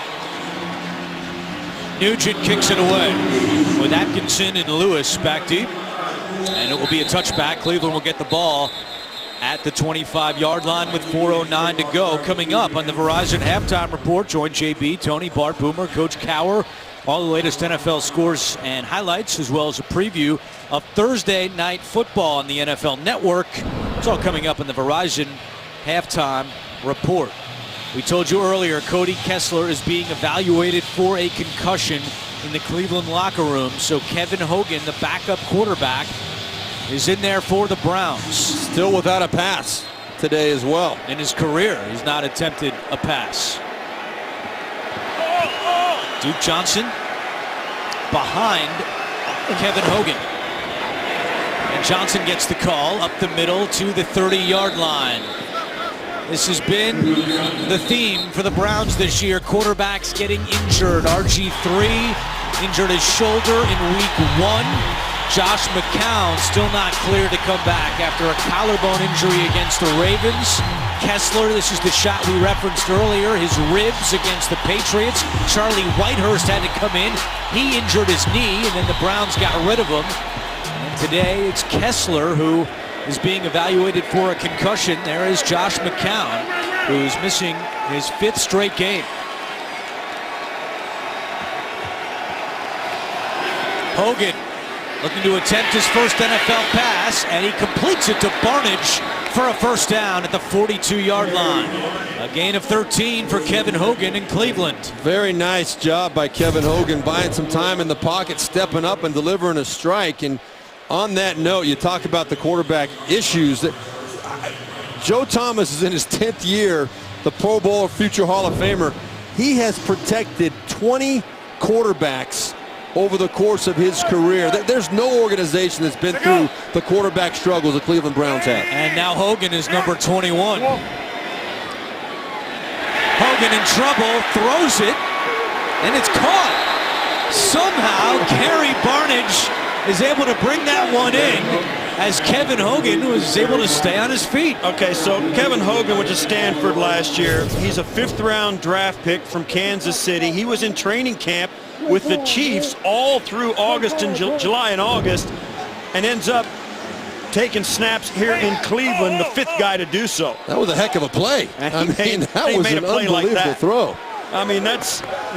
Nugent kicks it away with Atkinson and Lewis back deep. And it will be a touchback. Cleveland will get the ball at the 25-yard line with 4:09 to go. Coming up on the Verizon Halftime Report, join JB, Tony, Bart, Boomer, Coach Cower. All the latest NFL scores and highlights, as well as a preview of Thursday Night Football on the NFL Network. It's all coming up in the Verizon Halftime Report. We told you earlier, Cody Kessler is being evaluated for a concussion in the Cleveland locker room. So Kevin Hogan, the backup quarterback, is in there for the Browns. Still without a pass today as well. In his career, he's not attempted a pass. Duke Johnson behind Kevin Hogan. And Johnson gets the call up the middle to the 30-yard line. This has been the theme for the Browns this year. Quarterbacks getting injured. RG3 injured his shoulder in week 1. Josh McCown still not clear to come back after a collarbone injury against the Ravens. Kessler, this is the shot we referenced earlier, his ribs against the Patriots. Charlie Whitehurst had to come in. He injured his knee, and then the Browns got rid of him. And today it's Kessler who is being evaluated for a concussion. There is Josh McCown, who's missing his 5th straight game. Hogan looking to attempt his first NFL pass, and he completes it to Barnidge for a first down at the 42-yard line. A gain of 13 for Kevin Hogan in Cleveland. Very nice job by Kevin Hogan, buying some time in the pocket, stepping up and delivering a strike. And on that note, you talk about the quarterback issues. Joe Thomas is in his 10th year, the Pro Bowler, future Hall of Famer. He has protected 20 quarterbacks over the course of his career. There's no organization that's been through the quarterback struggles the Cleveland Browns have. And now Hogan is number 21. Hogan in trouble, throws it, and it's caught. Somehow Gary Barnidge is able to bring that one in as Kevin Hogan was able to stay on his feet. Okay, so Kevin Hogan went to Stanford last year. He's a 5th-round draft pick from Kansas City. He was in training camp with the Chiefs all through August and July and August, and ends up taking snaps here in Cleveland, the 5th guy to do so. That was a heck of a play. And that was an unbelievable throw. I mean,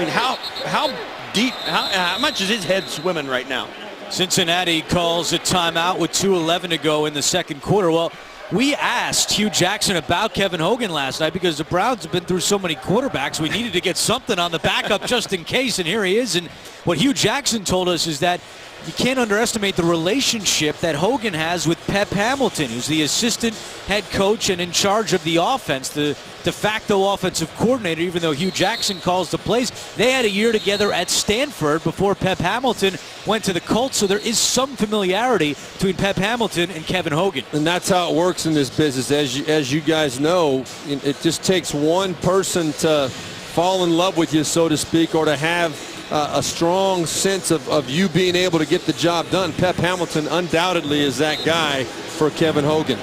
how deep, how much is his head swimming right now? Cincinnati calls a timeout with 2:11 to go in the second quarter. Well, we asked Hugh Jackson about Kevin Hogan last night because the Browns have been through so many quarterbacks. We needed to get something on the backup just in case, and here he is. And what Hugh Jackson told us is that you can't underestimate the relationship that Hogan has with Pep Hamilton, who's the assistant head coach and in charge of the offense, the de facto offensive coordinator, even though Hugh Jackson calls the plays. They had a year together at Stanford before Pep Hamilton went to the Colts, so there is some familiarity between Pep Hamilton and Kevin Hogan. And that's how it works in this business. As you guys know, it just takes one person to fall in love with you, so to speak, or to have a strong sense of you being able to get the job done. Pep Hamilton undoubtedly is that guy for Kevin Hogan.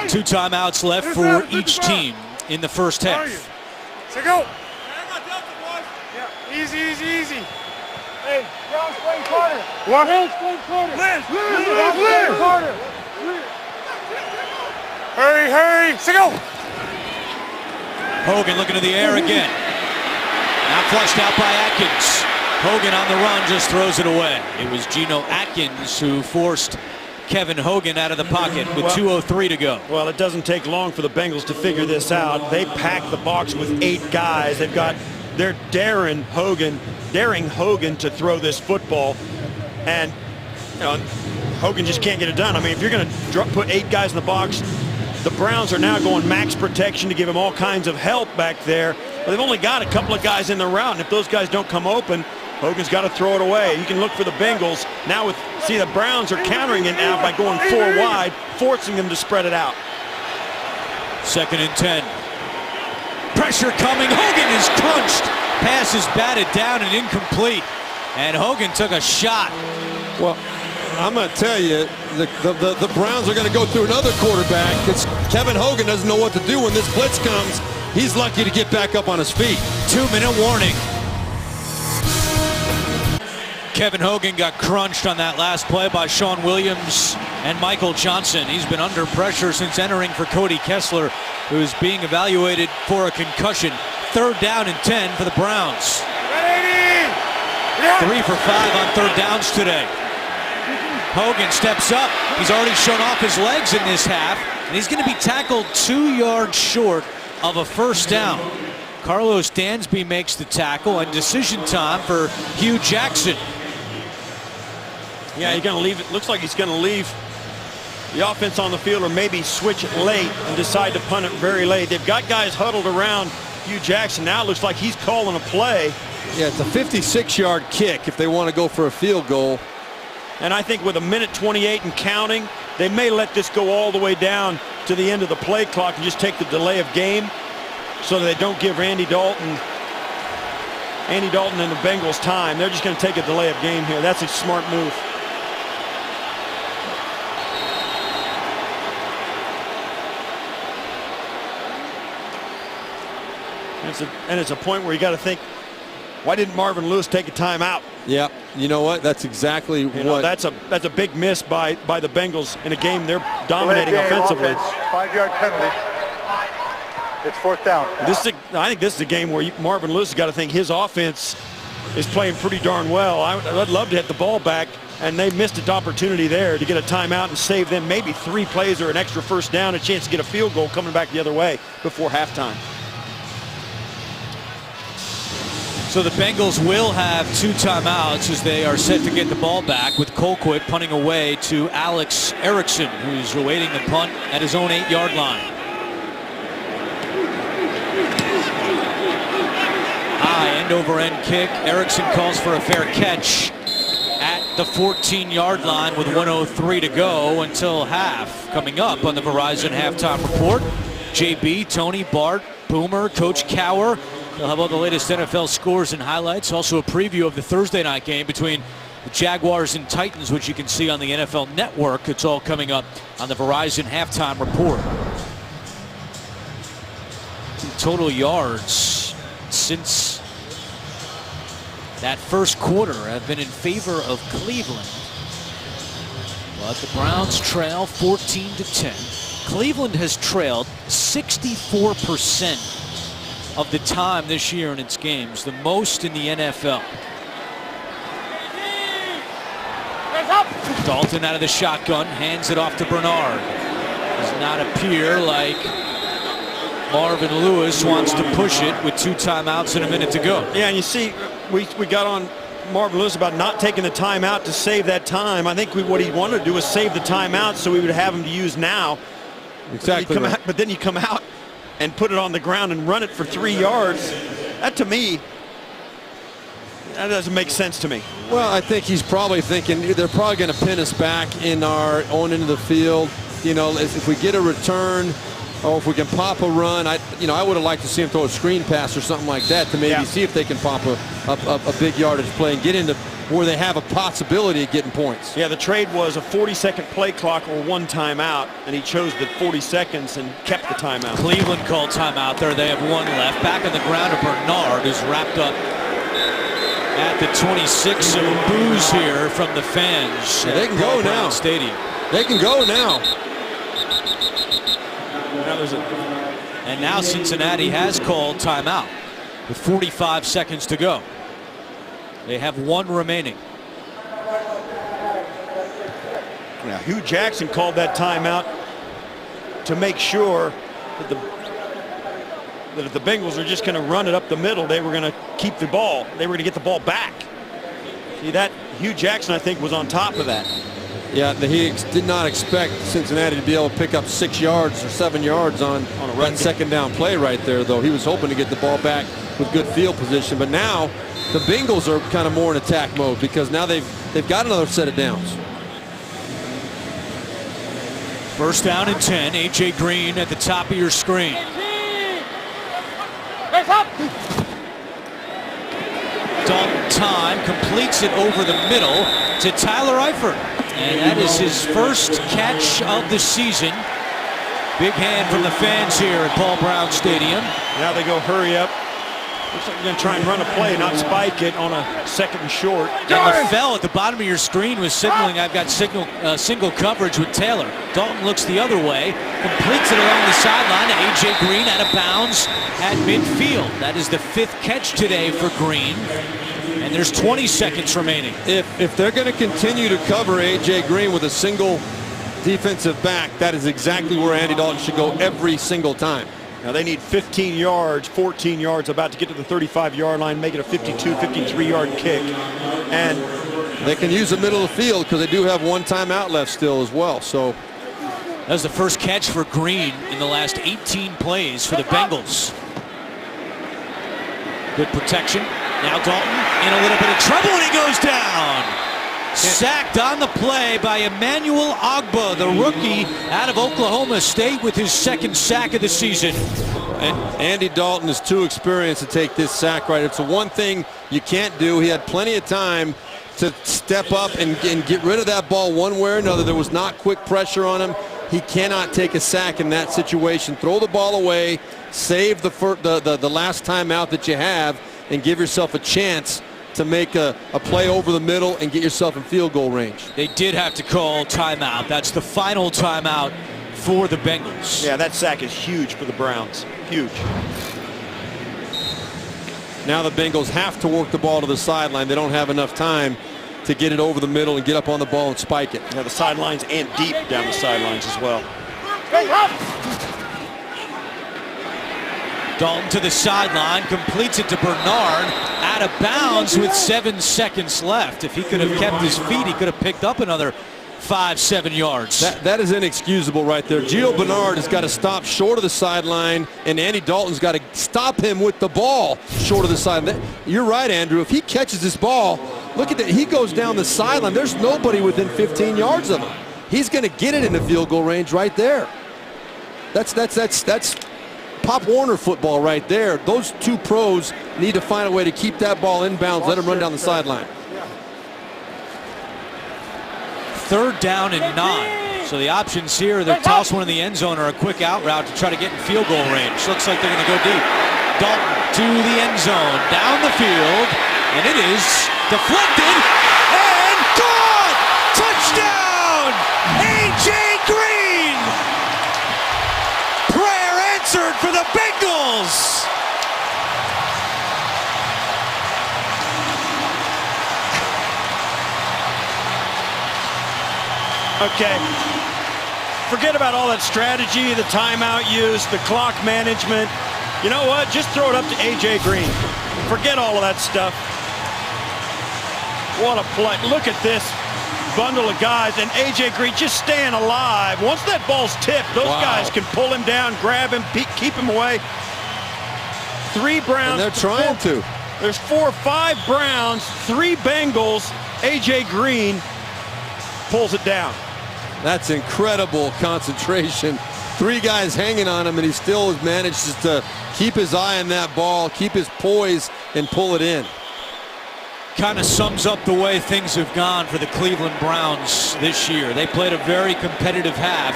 2 timeouts left for each team in the first half. So go. Yeah, easy, easy, easy. Hey, Brown's playing corner. What? Brown's playing corner. Liz. Hurry, hurry. So go. Hogan looking to the air again. Now flushed out by Atkins. Hogan on the run just throws it away. It was Geno Atkins who forced Kevin Hogan out of the pocket with 2:03 to go. Well, it doesn't take long for the Bengals to figure this out. They pack the box with 8 guys. They're daring Hogan to throw this football, and Hogan just can't get it done. I mean, if you're going to put 8 guys in the box, the Browns are now going max protection to give him all kinds of help back there. But they've only got a couple of guys in the route, and if those guys don't come open, Hogan's got to throw it away. You can look for the Bengals. Now the Browns are countering it now by going 4 wide, forcing them to spread it out. 2nd and 10. Pressure coming. Hogan is crunched. Pass is batted down and incomplete. And Hogan took a shot. Well, I'm going to tell you, the Browns are going to go through another quarterback. Kevin Hogan doesn't know what to do when this blitz comes. He's lucky to get back up on his feet. 2-minute warning. Kevin Hogan got crunched on that last play by Sean Williams and Michael Johnson. He's been under pressure since entering for Cody Kessler, who's being evaluated for a concussion. 3rd down and 10 for the Browns. 3 for 5 on 3rd downs today. Hogan steps up. He's already shown off his legs in this half, and he's going to be tackled 2 yards short of a first down. Carlos Dansby makes the tackle, and decision time for Hugh Jackson. Yeah, he's going to leave. It looks like he's going to leave the offense on the field, or maybe switch it late and decide to punt it very late. They've got guys huddled around Hugh Jackson. Now it looks like he's calling a play. Yeah, it's a 56-yard kick if they want to go for a field goal. And I think with 1:28 and counting, they may let this go all the way down to the end of the play clock and just take the delay of game so that they don't give Andy Dalton and the Bengals time. They're just going to take a delay of game here. That's a smart move. And it's a point where you got to think, why didn't Marvin Lewis take a timeout? Yeah, you know what? That's exactly what. That's a big miss by the Bengals in a game they're dominating offensively. 5-yard penalty. It's 4th down. I think this is a game where Marvin Lewis has got to think his offense is playing pretty darn well. I'd love to hit the ball back, and they missed an opportunity there to get a timeout and save them maybe 3 plays or an extra first down, a chance to get a field goal coming back the other way before halftime. So the Bengals will have 2 timeouts as they are set to get the ball back, with Colquitt punting away to Alex Erickson, who's awaiting the punt at his own 8-yard line. High end-over-end kick. Erickson calls for a fair catch at the 14-yard line with 1:03 to go until half. Coming up on the Verizon Halftime Report, JB, Tony, Bart, Boomer, Coach Cower. They'll have all the latest NFL scores and highlights. Also a preview of the Thursday night game between the Jaguars and Titans, which you can see on the NFL Network. It's all coming up on the Verizon Halftime Report. Total yards since that first quarter have been in favor of Cleveland. But the Browns trail 14-10. Cleveland has trailed 64% of the time this year in its games, the most in the NFL. Dalton out of the shotgun, hands it off to Bernard. Does not appear like Marvin Lewis wants to push it with 2 timeouts and a minute to go. Yeah, and you see, we got on Marvin Lewis about not taking the timeout to save that time. I think what he wanted to do was save the timeout so we would have him to use now. Exactly. But then you come out and put it on the ground and run it for 3 yards. That, to me, that doesn't make sense to me. Well, I think he's probably thinking they're probably going to pin us back in our own end of the field. You know, if we get a return or if we can pop a run, I would have liked to see him throw a screen pass or something like that to maybe see if they can pop a big yardage play and get into where they have a possibility of getting points. Yeah, the trade was a 40-second play clock or 1 timeout, and he chose the 40 seconds and kept the timeout. Cleveland called timeout there. They have 1 left. Back on the ground to Bernard, who's wrapped up at the 26. So boos here from the fans. Yeah, they can go now. Stadium. They can go now. And now Cincinnati has called timeout with 45 seconds to go. They have 1 remaining. Now, Hugh Jackson called that timeout to make sure that if the Bengals are just going to run it up the middle, they were going to keep the ball. They were going to get the ball back. See, that Hugh Jackson, I think, was on top of that. Yeah, he did not expect Cincinnati to be able to pick up 6 yards or 7 yards on a run second down play right there, though. He was hoping to get the ball back with good field position. But now the Bengals are kind of more in attack mode because now they've got another set of downs. First down and 10. A.J. Green at the top of your screen. Dalton time completes it over the middle to Tyler Eifert. And that is his first catch of the season. Big hand from the fans here at Paul Brown Stadium. Now they go hurry up. Looks like they're going to try and run a play, not spike it on a 2nd and short. And LaFell at the bottom of your screen was signaling I've got single coverage with Taylor. Dalton looks the other way, completes it along the sideline to A.J. Green out of bounds at midfield. That is the 5th catch today for Green. And there's 20 seconds remaining. If they're going to continue to cover A.J. Green with a single defensive back, that is exactly where Andy Dalton should go every single time. Now they need 15 yards, 14 yards, about to get to the 35-yard line, make it a 52, 53-yard kick. And they can use the middle of the field because they do have 1 timeout left still as well. So that was the first catch for Green in the last 18 plays for the Bengals. Good protection. Now Dalton in a little bit of trouble and he goes down. Sacked on the play by Emmanuel Ogbah, the rookie out of Oklahoma State, with his second sack of the season. And Andy Dalton is too experienced to take this sack right. It's the one thing you can't do. He had plenty of time to step up and get rid of that ball one way or another. There was not quick pressure on him. He cannot take a sack in that situation. Throw the ball away, save the last time out that you have, and give yourself a chance to make a play over the middle and get yourself in field goal range. They did have to call timeout. That's the final timeout for the Bengals. Yeah, that sack is huge for the Browns. Huge. Now the Bengals have to work the ball to the sideline. They don't have enough time to get it over the middle and get up on the ball and spike it. Yeah, the sidelines and deep down the sidelines as well. Dalton to the sideline, completes it to Bernard, out of bounds with 7 seconds left. If he could have kept his feet, he could have picked up another 5-7 yards. That is inexcusable right there. Gio Bernard has got to stop short of the sideline, and Andy Dalton's got to stop him with the ball short of the sideline. You're right, Andrew. If he catches this ball, look at that. He goes down the sideline. There's nobody within 15 yards of him. He's going to get it in the field goal range right there. That's Pop Warner football right there. Those two pros need to find a way to keep that ball inbounds, let him run down the sideline. 3rd down and 9. So the options here, they toss one in the end zone or a quick out route to try to get in field goal range. Looks like they're going to go deep. Dalton to the end zone, down the field, and it is deflected and caught! Touchdown! A.J. Green! Prayer answered for the Bengals! Okay. Forget about all that strategy, the timeout use, the clock management. You know what? Just throw it up to A.J. Green. Forget all of that stuff. What a play. Look at this bundle of guys, and A.J. Green just staying alive. Once that ball's tipped, those guys can pull him down, grab him, keep him away. 3 Browns. And they're trying to. There's 4 or 5 Browns, 3 Bengals. A.J. Green pulls it down. That's incredible concentration. 3 guys hanging on him, and he still has managed to keep his eye on that ball, keep his poise, and pull it in. Kind of sums up the way things have gone for the Cleveland Browns this year. They played a very competitive half,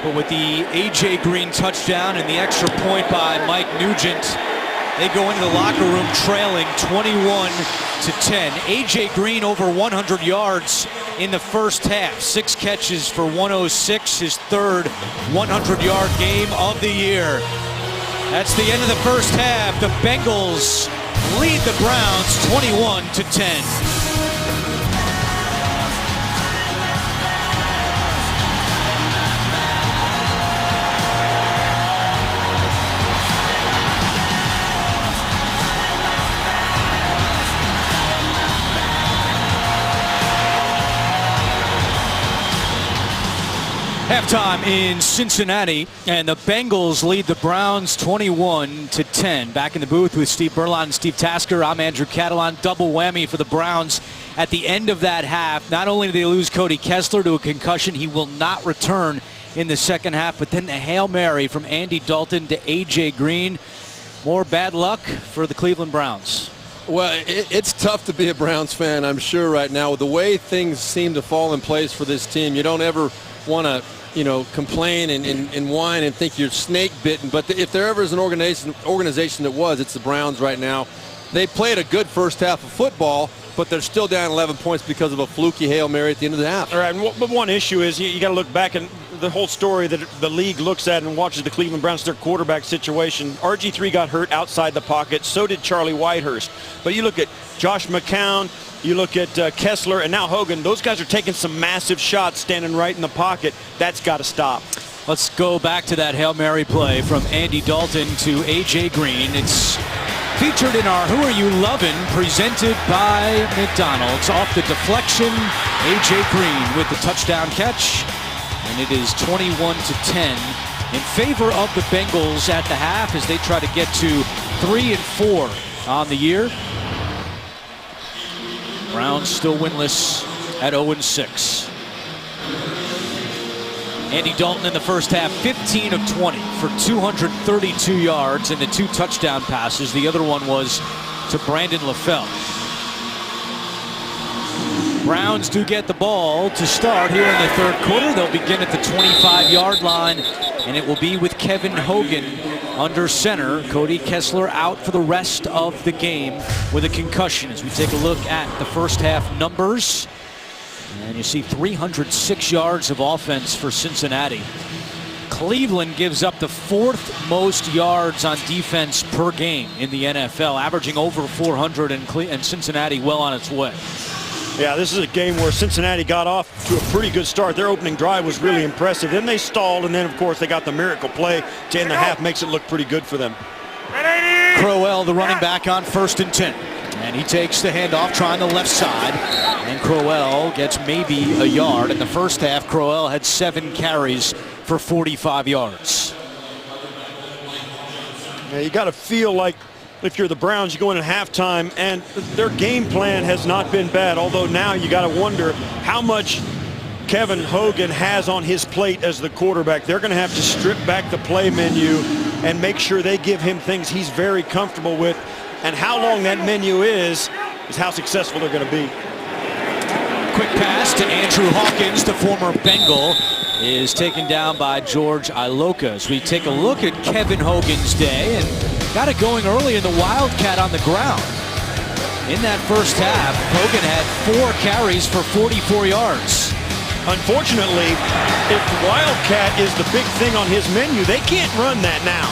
but with the A.J. Green touchdown and the extra point by Mike Nugent, they go into the locker room trailing 21-10. A.J. Green over 100 yards in the first half. 6 catches for 106, his 3rd 100-yard game of the year. That's the end of the first half. The Bengals lead the Browns 21-10. Halftime in Cincinnati, and the Bengals lead the Browns 21-10. Back in the booth with Steve Berlon and Steve Tasker. I'm Andrew Catalon. Double whammy for the Browns at the end of that half. Not only do they lose Cody Kessler to a concussion, he will not return in the second half, but then the Hail Mary from Andy Dalton to A.J. Green. More bad luck for the Cleveland Browns. Well, it's tough to be a Browns fan, I'm sure, right now. With the way things seem to fall in place for this team, you don't ever want to complain and whine and think you're snake bitten. But if there ever is an organization that was, it's the Browns right now. They played a good first half of football, but they're still down 11 points because of a fluky Hail Mary at the end of the half. All right, but one issue is you got to look back, and the whole story that the league looks at and watches the Cleveland Browns, their quarterback situation. RG3 got hurt outside the pocket. So did Charlie Whitehurst. But you look at Josh McCown, you look at Kessler, and now Hogan. Those guys are taking some massive shots standing right in the pocket. That's got to stop. Let's go back to that Hail Mary play from Andy Dalton to A.J. Green. It's featured in our Who Are You Lovin', presented by McDonald's. Off the deflection, A.J. Green with the touchdown catch. And it is 21-10 in favor of the Bengals at the half as they try to get to 3-4 on the year. Browns still winless at 0-6. Andy Dalton in the first half, 15 of 20 for 232 yards and the 2 touchdown passes. The other one was to Brandon LaFell. Browns do get the ball to start here in the third quarter. They'll begin at the 25-yard line, and it will be with Kevin Hogan under center. Cody Kessler out for the rest of the game with a concussion. As we take a look at the first half numbers, and you see 306 yards of offense for Cincinnati. Cleveland gives up the 4th most yards on defense per game in the NFL, averaging over 400, and Cincinnati well on its way. Yeah, this is a game where Cincinnati got off to a pretty good start. Their opening drive was really impressive. Then they stalled, and then, of course, they got the miracle play to end the half. Makes it look pretty good for them. Crowell, the running back, on 1st and 10. And he takes the handoff, trying the left side. And Crowell gets maybe a yard. In the first half, Crowell had 7 carries for 45 yards. Yeah, you got to feel like if you're the Browns, you go in at halftime, and their game plan has not been bad. Although now you got to wonder how much Kevin Hogan has on his plate as the quarterback. They're going to have to strip back the play menu and make sure they give him things he's very comfortable with. And how long that menu is how successful they're going to be. Quick pass to Andrew Hawkins, the former Bengal, is taken down by George Iloka. As we take a look at Kevin Hogan's day, and got it going early in the Wildcat on the ground. In that first half, Hogan had 4 carries for 44 yards. Unfortunately, if Wildcat is the big thing on his menu, they can't run that now.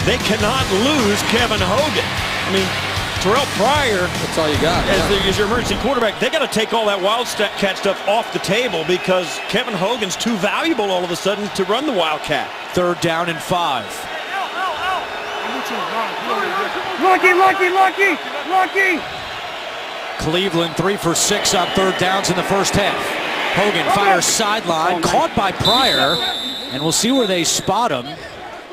They cannot lose Kevin Hogan. I mean, Terrell Pryor, that's all you got. As your emergency quarterback, they got to take all that Wildcat stuff off the table because Kevin Hogan's too valuable all of a sudden to run the Wildcat. 3rd down and 5. Lucky! Cleveland 3 for 6 on 3rd downs in the first half. Hogan fires sideline, caught by Pryor, and we'll see where they spot him.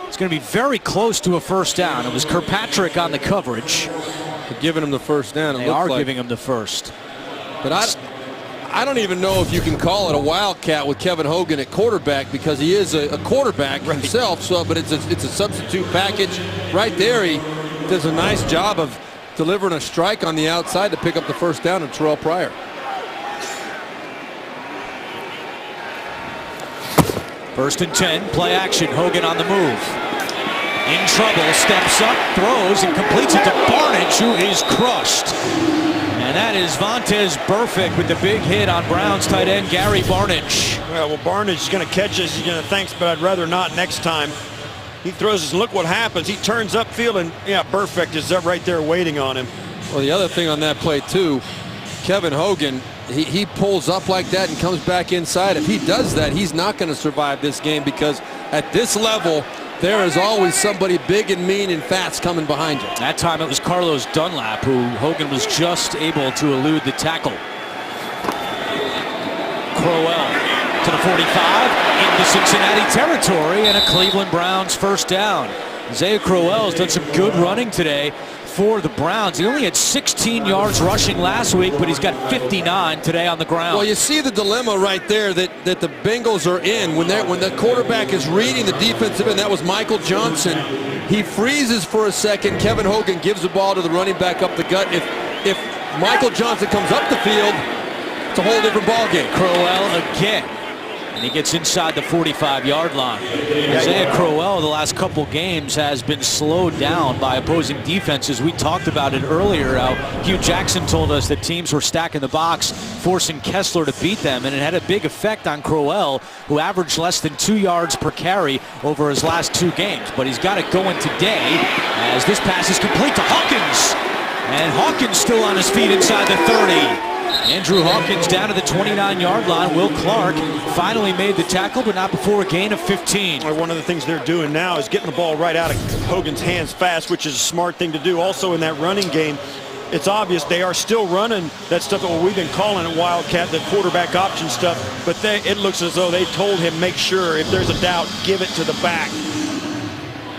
It's going to be very close to a first down. It was Kirkpatrick on the coverage. They're giving him the first down. They are giving him the first. But I don't even know if you can call it a Wildcat with Kevin Hogan at quarterback, because he is a quarterback himself. So, but it's a substitute package right there. He does a nice job of delivering a strike on the outside to pick up the first down to Terrell Pryor. First and 10, play action. Hogan on the move. In trouble, steps up, throws, and completes it to Barnidge, who is crushed. And that is Vontaze Burfict with the big hit on Browns tight end Gary Barnidge. Well, Barnidge is going to catch this. He's going to thanks, but I'd rather not next time. He throws this, and look what happens. He turns upfield, and yeah, Burfict is up right there waiting on him. Well, the other thing on that play too, Kevin Hogan, he pulls up like that and comes back inside. If he does that, he's not going to survive this game, because at this level, there is always somebody big and mean and fast coming behind you. That time it was Carlos Dunlap, who Hogan was just able to elude the tackle. Crowell to the 45, into Cincinnati territory, and a Cleveland Browns first down. Isaiah Crowell has done some good running today for the Browns. He only had 16 yards rushing last week, but he's got 59 today on the ground. Well, you see the dilemma right there that the Bengals are in when the quarterback is reading the defensive end. That was Michael Johnson. He freezes for a second. Kevin Hogan gives the ball to the running back up the gut. If Michael Johnson comes up the field, it's a whole different ball game. Crowell again. And he gets inside the 45-yard line. Isaiah Crowell the last couple games has been slowed down by opposing defenses. We talked about it earlier. Hugh Jackson told us that teams were stacking the box, forcing Kessler to beat them, and it had a big effect on Crowell, who averaged less than 2 yards per carry over his last 2 games. But he's got it going today as this pass is complete to Hawkins. And Hawkins still on his feet inside the 30. Andrew Hawkins down to the 29-yard line. Will Clark finally made the tackle, but not before a gain of 15. One of the things they're doing now is getting the ball right out of Hogan's hands fast, which is a smart thing to do. Also in that running game, it's obvious they are still running that stuff that we've been calling it Wildcat, the quarterback option stuff, but it looks as though they told him, make sure if there's a doubt, give it to the back.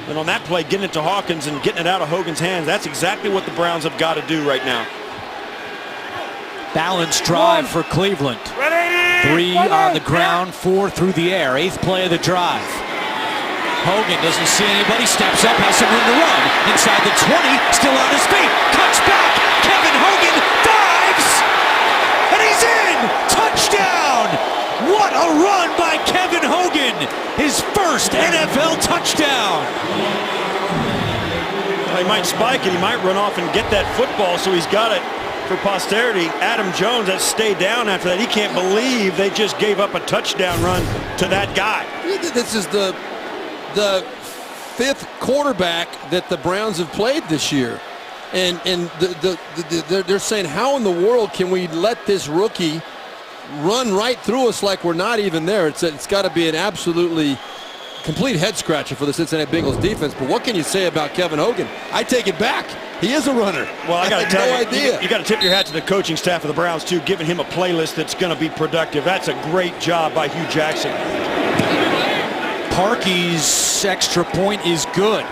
And on that play, getting it to Hawkins and getting it out of Hogan's hands, that's exactly what the Browns have got to do right now. Balanced drive for Cleveland. 3 on the ground, 4 through the air. 8th play of the drive. Hogan doesn't see anybody, steps up, has some room to run. Inside the 20, still on his feet. Cuts back. Kevin Hogan dives. And he's in. Touchdown. What a run by Kevin Hogan. His first NFL touchdown. Well, he might spike it. He might run off and get that football, so he's got it for posterity. Adam Jones has stayed down after that. He can't believe they just gave up a touchdown run to that guy. This is the 5th quarterback that the Browns have played this year. And they're saying, how in the world can we let this rookie run right through us like we're not even there? It's got to be an absolutely complete head scratcher for the Cincinnati Bengals defense. But what can you say about Kevin Hogan? I take it back. He is a runner. Well, I got to tell you, you got to tip your hat to the coaching staff of the Browns too, giving him a playlist that's going to be productive. That's a great job by Hugh Jackson. Parkey's extra point is good.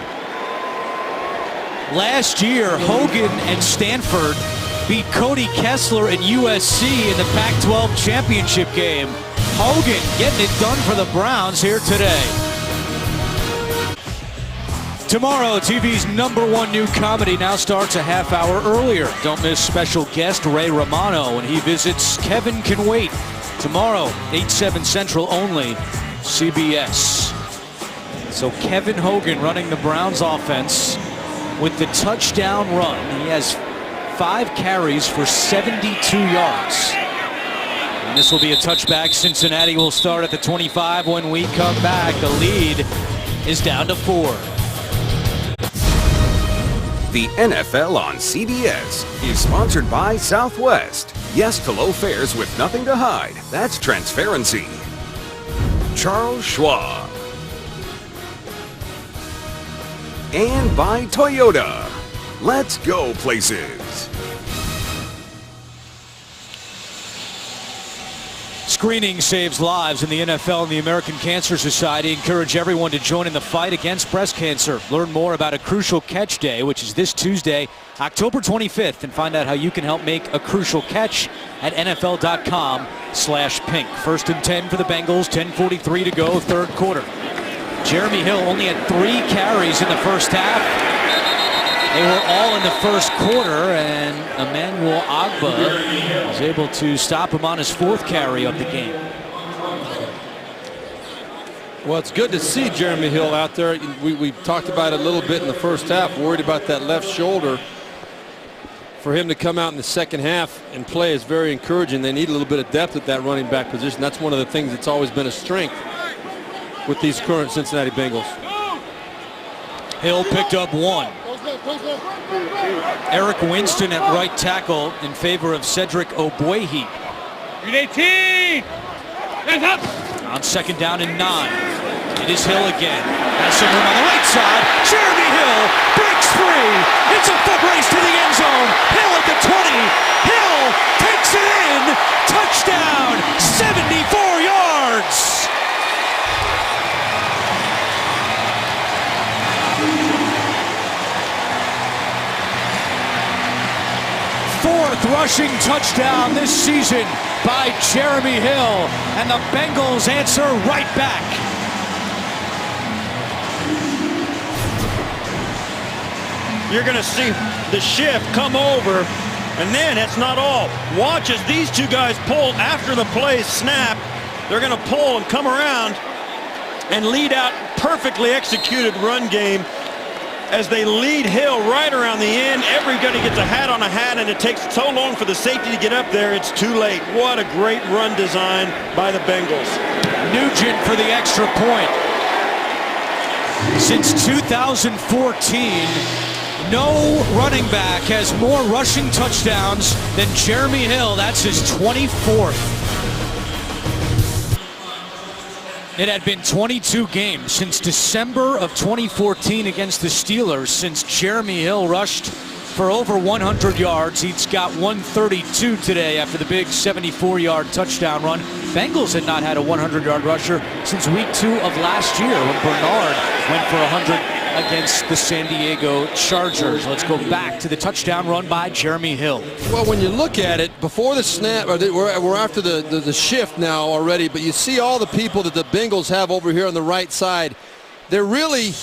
Last year, Hogan and Stanford beat Cody Kessler and USC in the Pac-12 championship game. Hogan getting it done for the Browns here today. Tomorrow, TV's #1 new comedy now starts a half hour earlier. Don't miss special guest Ray Romano when he visits Kevin Can Wait. Tomorrow, 8/7 Central only, CBS. So Kevin Hogan running the Browns offense with the touchdown run. He has 5 carries for 72 yards. And this will be a touchback. Cincinnati will start at the 25 when we come back. The lead is down to 4. The NFL on CBS is sponsored by Southwest. Yes to low fares with nothing to hide. That's transparency. Charles Schwab. And by Toyota. Let's go places. Screening saves lives in the NFL and the American Cancer Society encourage everyone to join in the fight against breast cancer. Learn more about a Crucial Catch Day, which is this Tuesday, October 25th, and find out how you can help make a crucial catch at NFL.com/pink. 1st and 10 for the Bengals, 10:43 to go, 3rd quarter. Jeremy Hill only had 3 carries in the first half. They were all in the first quarter, and Emmanuel Agba was able to stop him on his 4th carry of the game. Well, it's good to see Jeremy Hill out there. We talked about it a little bit in the first half, worried about that left shoulder. For him to come out in the second half and play is very encouraging. They need a little bit of depth at that running back position. That's one of the things that's always been a strength with these current Cincinnati Bengals. Hill picked up 1. Eric Winston at right tackle in favor of Cedric Ogbuehi. 18. Hands up. On 2nd down and 9. It is Hill again. Has some room on the right side. Jeremy Hill breaks free. It's a foot race to the end zone. Hill at the 20. Hill takes it in. Touchdown. 74 yards. 4th rushing touchdown this season by Jeremy Hill, and the Bengals answer right back. You're going to see the shift come over, and then it's not all. Watch as these 2 guys pull after the play snap. They're going to pull and come around and lead out perfectly executed run game as they lead Hill right around the end. Everybody gets a hat on a hat, and it takes so long for the safety to get up there, it's too late. What a great run design by the Bengals. Nugent for the extra point. Since 2014, no running back has more rushing touchdowns than Jeremy Hill. That's his 24th. It had been 22 games since December of 2014 against the Steelers since Jeremy Hill rushed for over 100 yards. He's got 132 today after the big 74-yard touchdown run. Bengals had not had a 100-yard rusher since week 2 of last year when Bernard went for against the San Diego Chargers. Let's go back to the touchdown run by Jeremy Hill. Well, when you look at it, before the snap, or we're after the shift now already, but you see all the people that the Bengals have over here on the right side. There really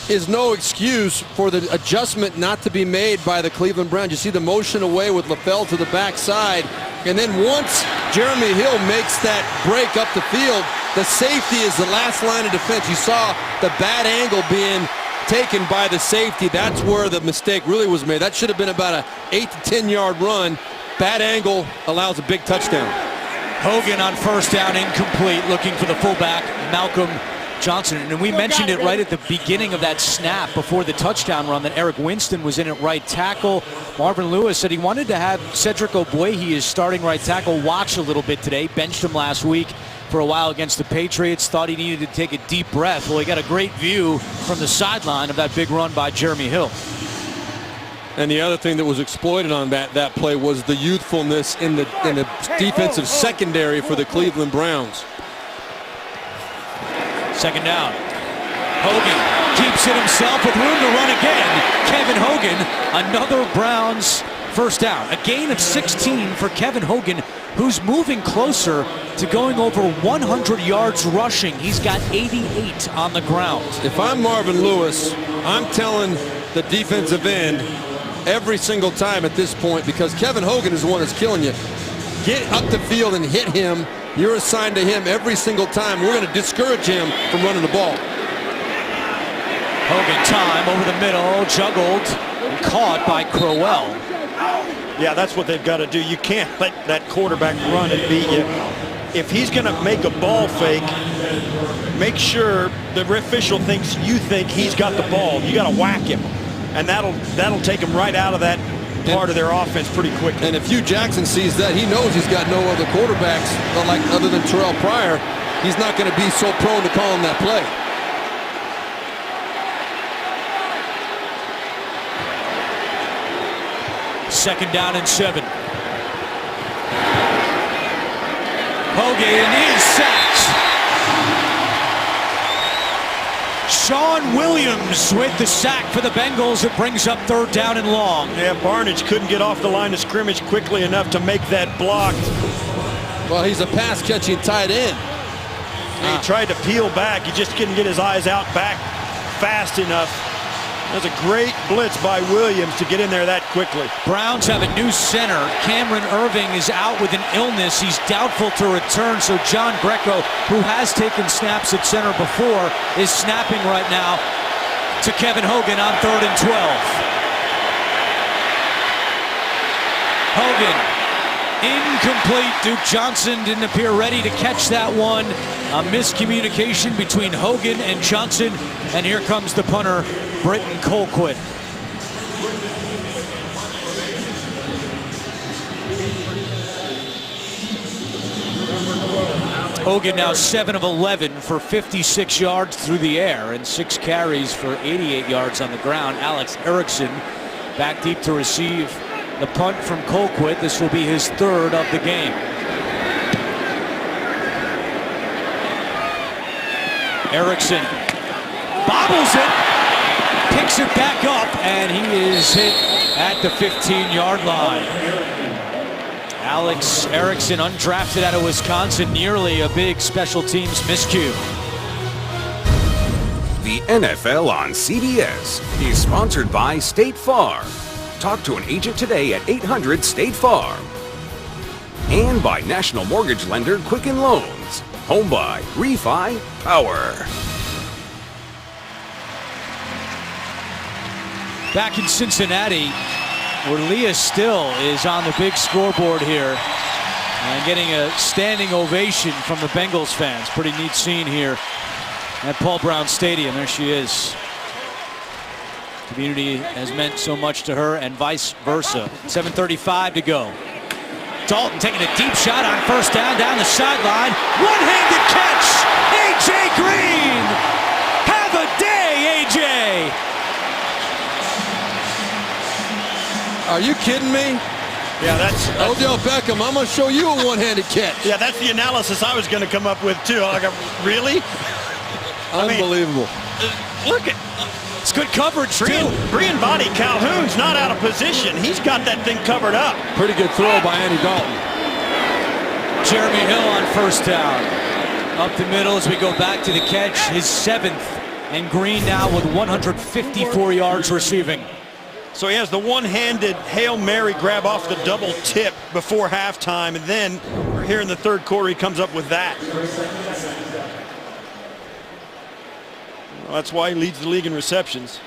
is no excuse for the adjustment not to be made by the Cleveland Browns. You see the motion away with LaFell to the backside, and then once Jeremy Hill makes that break up the field, the safety is the last line of defense. You saw the bad angle being taken by the safety. That's where the mistake really was made. That should have been about an 8 to 10 yard run. Bad angle allows a big touchdown. Hogan on first down, incomplete, looking for the fullback, Malcolm Johnson. And we mentioned it right at the beginning of that snap before the touchdown run that Eric Winston was in at right tackle. Marvin Lewis said he wanted to have Cedric Ogbuehi, his starting right tackle, watch a little bit today. Benched him last week for a while against the Patriots. Thought he needed to take a deep breath. Well, he got a great view from the sideline of that big run by Jeremy Hill. And the other thing that was exploited on that play was the youthfulness in the defensive secondary for the Cleveland Browns. Second down. Hogan keeps it himself with room to run again. Kevin Hogan, another Browns first down. A gain of 16 for Kevin Hogan, who's moving closer to going over 100 yards rushing. He's got 88 on the ground. If I'm Marvin Lewis, I'm telling the defensive end every single time at this point, because Kevin Hogan is the one that's killing you. Get up the field and hit him. You're assigned to him every single time. We're going to discourage him from running the ball. Hogan time over the middle, juggled and caught by Crowell. Yeah, that's what they've got to do. You can't let that quarterback run and beat you. If he's going to make a ball fake, make sure the official thinks you think he's got the ball. You got to whack him, and that'll take him right out of that part of their offense pretty quickly. And if Hugh Jackson sees that, he knows he's got no other quarterbacks like other than Terrell Pryor. He's not going to be so prone to calling that play. Second down and 7. Hogan is sacked. Sean Williams with the sack for the Bengals. It brings up third down and long. Yeah, Barnidge couldn't get off the line of scrimmage quickly enough to make that block. Well, he's a pass-catching tight end. He tried to peel back. He just couldn't get his eyes out back fast enough. That's a great blitz by Williams to get in there that quickly. Browns have a new center. Cameron Irving is out with an illness. He's doubtful to return, so John Greco, who has taken snaps at center before, is snapping right now to Kevin Hogan on 3rd and 12. Hogan, incomplete. Duke Johnson didn't appear ready to catch that one. A miscommunication between Hogan and Johnson, and here comes the punter, Britton Colquitt. Hogan now 7 of 11 for 56 yards through the air and 6 carries for 88 yards on the ground. Alex Erickson back deep to receive the punt from Colquitt. This will be his 3rd of the game. Erickson bobbles it. Picks it back up, and he is hit at the 15-yard line. Alex Erickson, undrafted out of Wisconsin, nearly a big special teams miscue. The NFL on CBS is sponsored by State Farm. Talk to an agent today at 800-STATE-FARM. And by National Mortgage Lender Quicken Loans. Home buy, refi, power. Back in Cincinnati, where Leah Still is on the big scoreboard here and getting a standing ovation from the Bengals fans. Pretty neat scene here at Paul Brown Stadium. There she is. Community has meant so much to her and vice versa. 7:35 to go. Dalton taking a deep shot on first down the sideline. One-handed catch. A.J. Green. Have a day, A.J. Are you kidding me? Yeah, that's Odell Beckham, I'm going to show you a one-handed catch. Yeah, that's the analysis I was going to come up with, too. Like, really? Unbelievable. Look at It's good coverage, too. Brian Body Calhoun's not out of position. He's got that thing covered up. Pretty good throw by Andy Dalton. Jeremy Hill on first down. Up the middle as we go back to the catch, his 7th. And Green now with 154 yards receiving. So he has the one-handed Hail Mary grab off the double tip before halftime, and then here in the third quarter he comes up with that. Well, that's why he leads the league in receptions.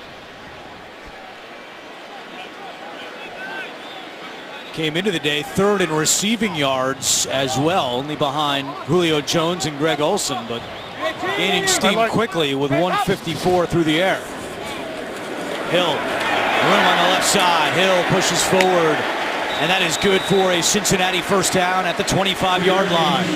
Came into the day 3rd in receiving yards as well, only behind Julio Jones and Greg Olsen, but gaining steam quickly with 154 through the air. Hill, room on the left side. Hill pushes forward, and that is good for a Cincinnati first down at the 25-yard line.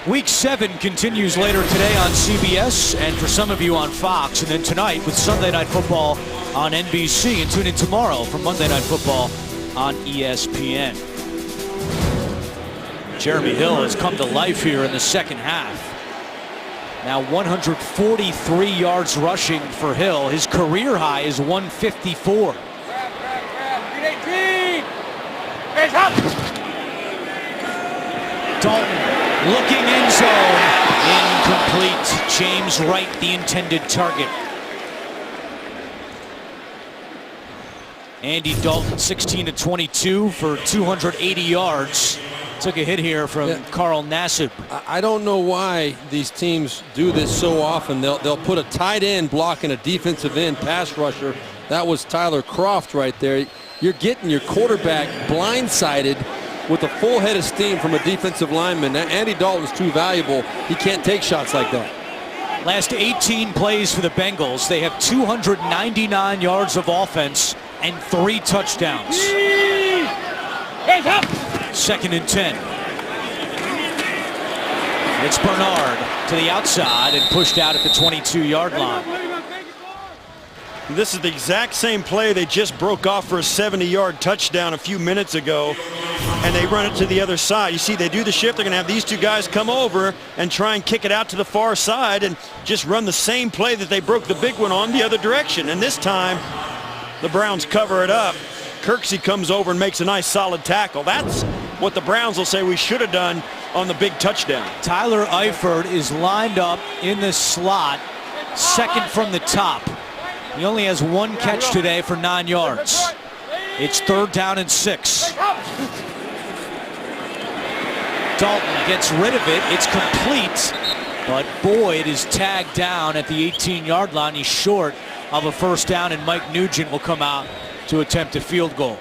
Week 7 continues later today on CBS, and for some of you on Fox, and then tonight with Sunday Night Football on NBC, and tune in tomorrow for Monday Night Football on ESPN. Jeremy Hill has come to life here in the second half. Now 143 yards rushing for Hill. His career high is 154. Dalton looking end zone. Incomplete. James Wright, the intended target. Andy Dalton 16 to 22 for 280 yards. Took a hit here from Carl Nassib. I don't know why these teams do this so often. They'll put a tight end blocking a defensive end pass rusher. That was Tyler Croft right there. You're getting your quarterback blindsided with a full head of steam from a defensive lineman. Andy Dalton's too valuable. He can't take shots like that. Last 18 plays for the Bengals. They have 299 yards of offense and 3 touchdowns. 2nd and 10. It's Bernard to the outside and pushed out at the 22-yard line. This is the exact same play they just broke off for a 70-yard touchdown a few minutes ago, and they run it to the other side. You see, they do the shift. They're going to have these two guys come over and try and kick it out to the far side and just run the same play that they broke the big one on the other direction. And this time, the Browns cover it up. Kirksey comes over and makes a nice solid tackle. That's what the Browns will say we should have done on the big touchdown. Tyler Eifert is lined up in the slot, 2nd from the top. He only has 1 catch today for 9 yards. It's 3rd down and 6. Dalton gets rid of it. It's complete, but Boyd is tagged down at the 18-yard line. He's short of a first down, and Mike Nugent will come out to attempt a field goal.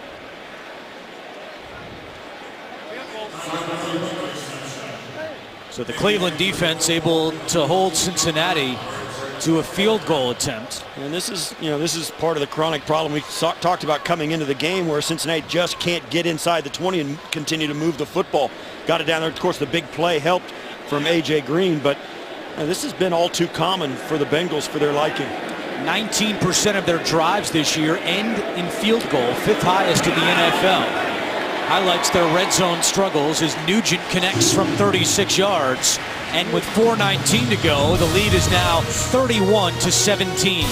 So the Cleveland defense able to hold Cincinnati to a field goal attempt. And this is part of the chronic problem we talked about coming into the game, where Cincinnati just can't get inside the 20 and continue to move the football. Got it down there. Of course, the big play helped from A.J. Green, but this has been all too common for the Bengals for their liking. 19% of their drives this year end in field goal, 5th highest in the NFL. Highlights their red zone struggles as Nugent connects from 36 yards. And with 4:19 to go, the lead is now 31-17.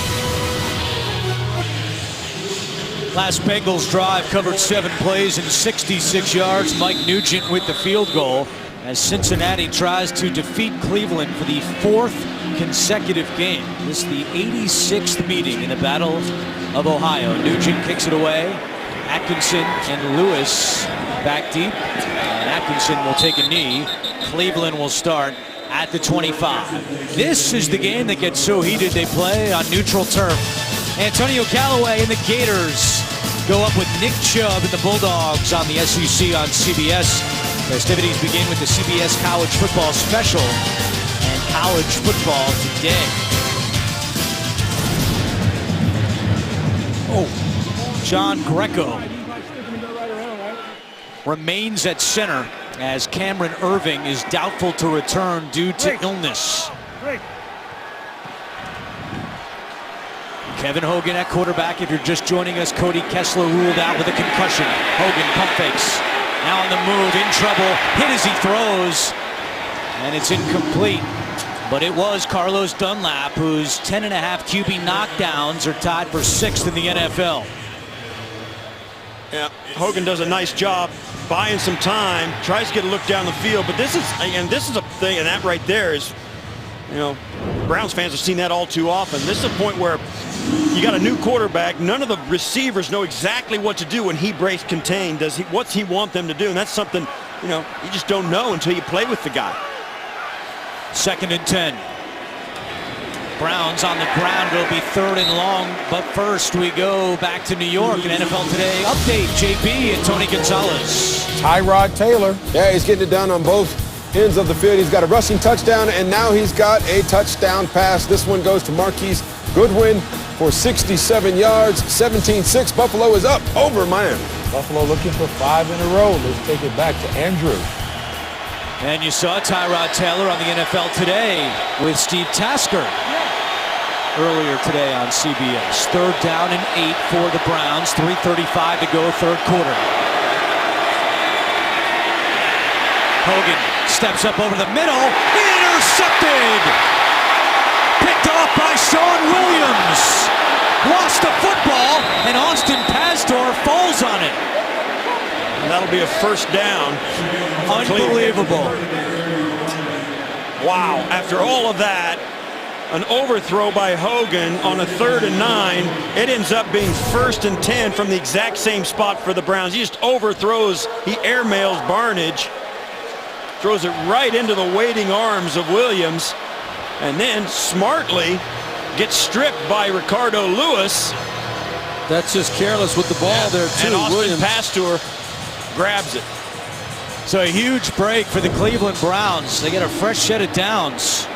Last Bengals drive covered 7 plays and 66 yards. Mike Nugent with the field goal as Cincinnati tries to defeat Cleveland for the 4th consecutive game. This is the 86th meeting in the Battle of Ohio. Nugent kicks it away. Atkinson and Lewis back deep, and Atkinson will take a knee. Cleveland will start at the 25. This is the game that gets so heated they play on neutral turf. Antonio Callaway and the Gators go up with Nick Chubb and the Bulldogs on the SEC on CBS. Festivities begin with the CBS College Football Special and College Football Today. John Greco remains at center as Cameron Irving is doubtful to return due to illness. Kevin Hogan at quarterback. If you're just joining us, Cody Kessler ruled out with a concussion. Hogan pump fakes. Now on the move, in trouble, hit as he throws, and it's incomplete. But it was Carlos Dunlap, whose 10.5 QB knockdowns are tied for 6th in the NFL. Yeah, Hogan does a nice job buying some time, tries to get a look down the field, but this is a thing, and that right there is, you know, Browns fans have seen that all too often. This is a point where you got a new quarterback. None of the receivers know exactly what to do when he breaks contain. What's he want them to do? And that's something, you know, you just don't know until you play with the guy. 2nd and 10. Browns on the ground. It'll be 3rd and long. But first, we go back to New York. An NFL Today update. JB and Tony Gonzalez. Tyrod Taylor. Yeah, he's getting it done on both ends of the field. He's got a rushing touchdown, and now he's got a touchdown pass. This one goes to Marquise Goodwin for 67 yards. 17-6. Buffalo is up over Miami. Buffalo looking for 5 in a row. Let's take it back to Andrew. And you saw Tyrod Taylor on the NFL Today with Steve Tasker earlier today on CBS. 3rd down and 8 for the Browns. 3:35 to go, 3rd quarter. Hogan steps up over the middle. Intercepted! Picked off by Sean Williams. Lost the football, and Austin Pastor falls on it. And that'll be a 1st down. Unbelievable. Wow, after all of that, an overthrow by Hogan on a 3rd and 9. It ends up being 1st and 10 from the exact same spot for the Browns. He just overthrows, he airmails Barnidge, throws it right into the waiting arms of Williams, and then smartly gets stripped by Ricardo Lewis. That's just careless with the ball there, too. And Austin Williams. Pastor grabs it. So a huge break for the Cleveland Browns. They get a fresh set of downs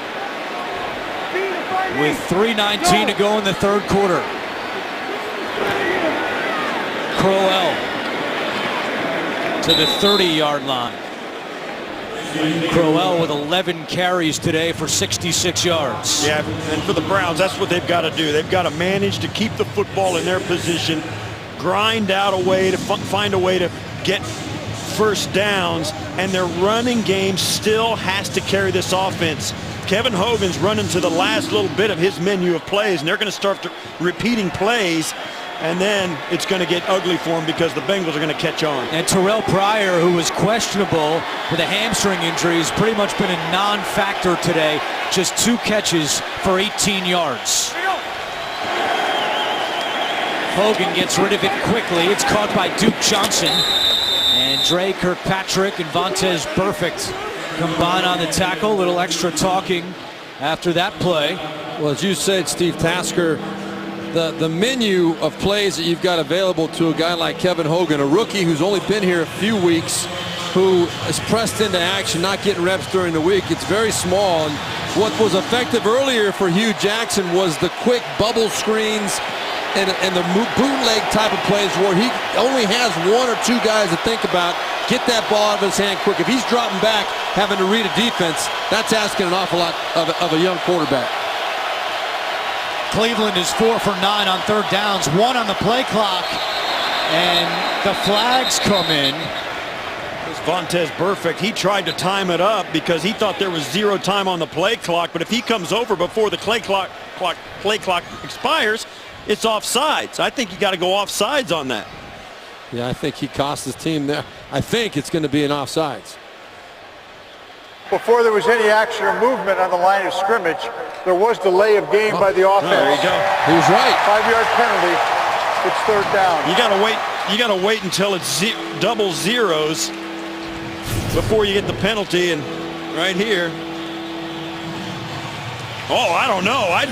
with 3:19 to go in the 3rd quarter. Crowell to the 30-yard line. Crowell with 11 carries today for 66 yards. Yeah, and for the Browns, that's what they've got to do. They've got to manage to keep the football in their position, grind out a way to find a way to get 1st downs, and their running game still has to carry this offense. Kevin Hogan's running to the last little bit of his menu of plays, and they're going to start repeating plays, and then it's going to get ugly for them because the Bengals are going to catch on. And Terrell Pryor, who was questionable with a hamstring injury, has pretty much been a non-factor today. Just 2 catches for 18 yards. Hogan gets rid of it quickly. It's caught by Duke Johnson. And Dre Kirkpatrick and Vontaze Burfict combine on the tackle. A little extra talking after that play. Well, as you said, Steve Tasker, the menu of plays that you've got available to a guy like Kevin Hogan, a rookie who's only been here a few weeks, who is pressed into action, not getting reps during the week. It's very small. And what was effective earlier for Hugh Jackson was the quick bubble screens and the bootleg type of plays where he only has 1 or 2 guys to think about, get that ball out of his hand quick. If he's dropping back, having to read a defense, that's asking an awful lot of a young quarterback. Cleveland is 4 for 9 on 3rd downs, 1 on the play clock, and the flags come in. Vontaze Burfict, he tried to time it up because he thought there was 0 time on the play clock, but if he comes over before the play clock expires, it's offsides. I think you got to go offsides on that. Yeah, I think he cost his team there. I think it's going to be an offsides. Before there was any action or movement on the line of scrimmage, there was delay of game by the offense. There you go. He was right. 5-yard penalty. It's 3rd down. You got to wait. You got to wait until it's double zeros before you get the penalty. And right here. Oh, I don't know. I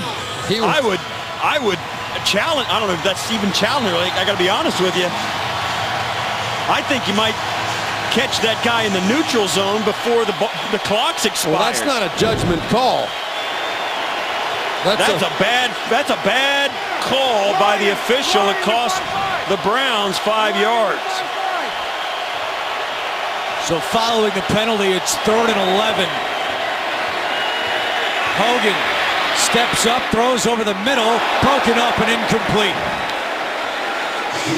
would challenge. I don't know if that's even challenging. I got to be honest with you. I think you might catch that guy in the neutral zone before the clock's expired. Well, that's not a judgment call. That's a bad call by the official. It cost the Browns 5 yards. So following the penalty, it's 3rd and 11. Hogan steps up, throws over the middle, broken up and incomplete.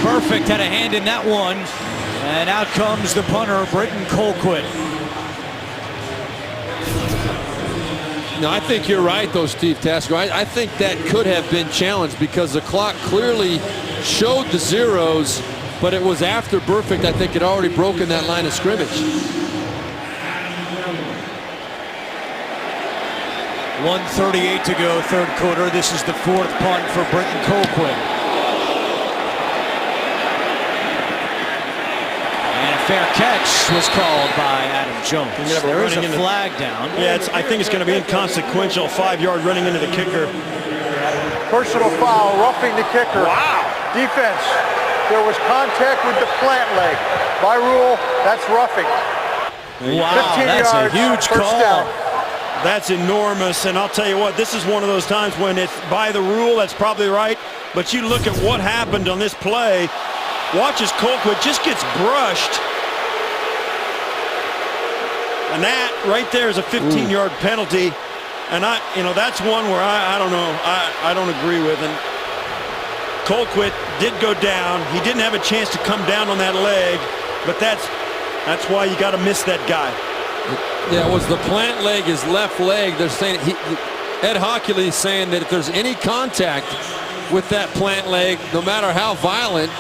Burfict had a hand in that one, and out comes the punter, Britton Colquitt. No, I think you're right, though, Steve Tasker. I think that could have been challenged because the clock clearly showed the zeros, but it was after Burfict, I think, had already broken that line of scrimmage. 1:38 to go, third quarter. This is the fourth punt for Britton Colquitt. And a fair catch was called by Adam Jones. There is a flag down. Yeah, I think it's going to be inconsequential. 5-yard running into the kicker. Personal foul, roughing the kicker. Wow. Defense. There was contact with the plant leg. By rule, that's roughing. Wow, 15 that's yards, a huge first call. down. That's enormous, and I'll tell you what, this is one of those times when it's by the rule, that's probably right, but you look at what happened on this play. Watch as Colquitt just gets brushed. And that right there is a 15-yard penalty. And that's one where I don't know, I don't agree with. And Colquitt did go down. He didn't have a chance to come down on that leg, but that's why you got to miss that guy. Yeah, it was the plant leg, his left leg. They're saying, Ed Hockley is saying that if there's any contact with that plant leg, no matter how violent,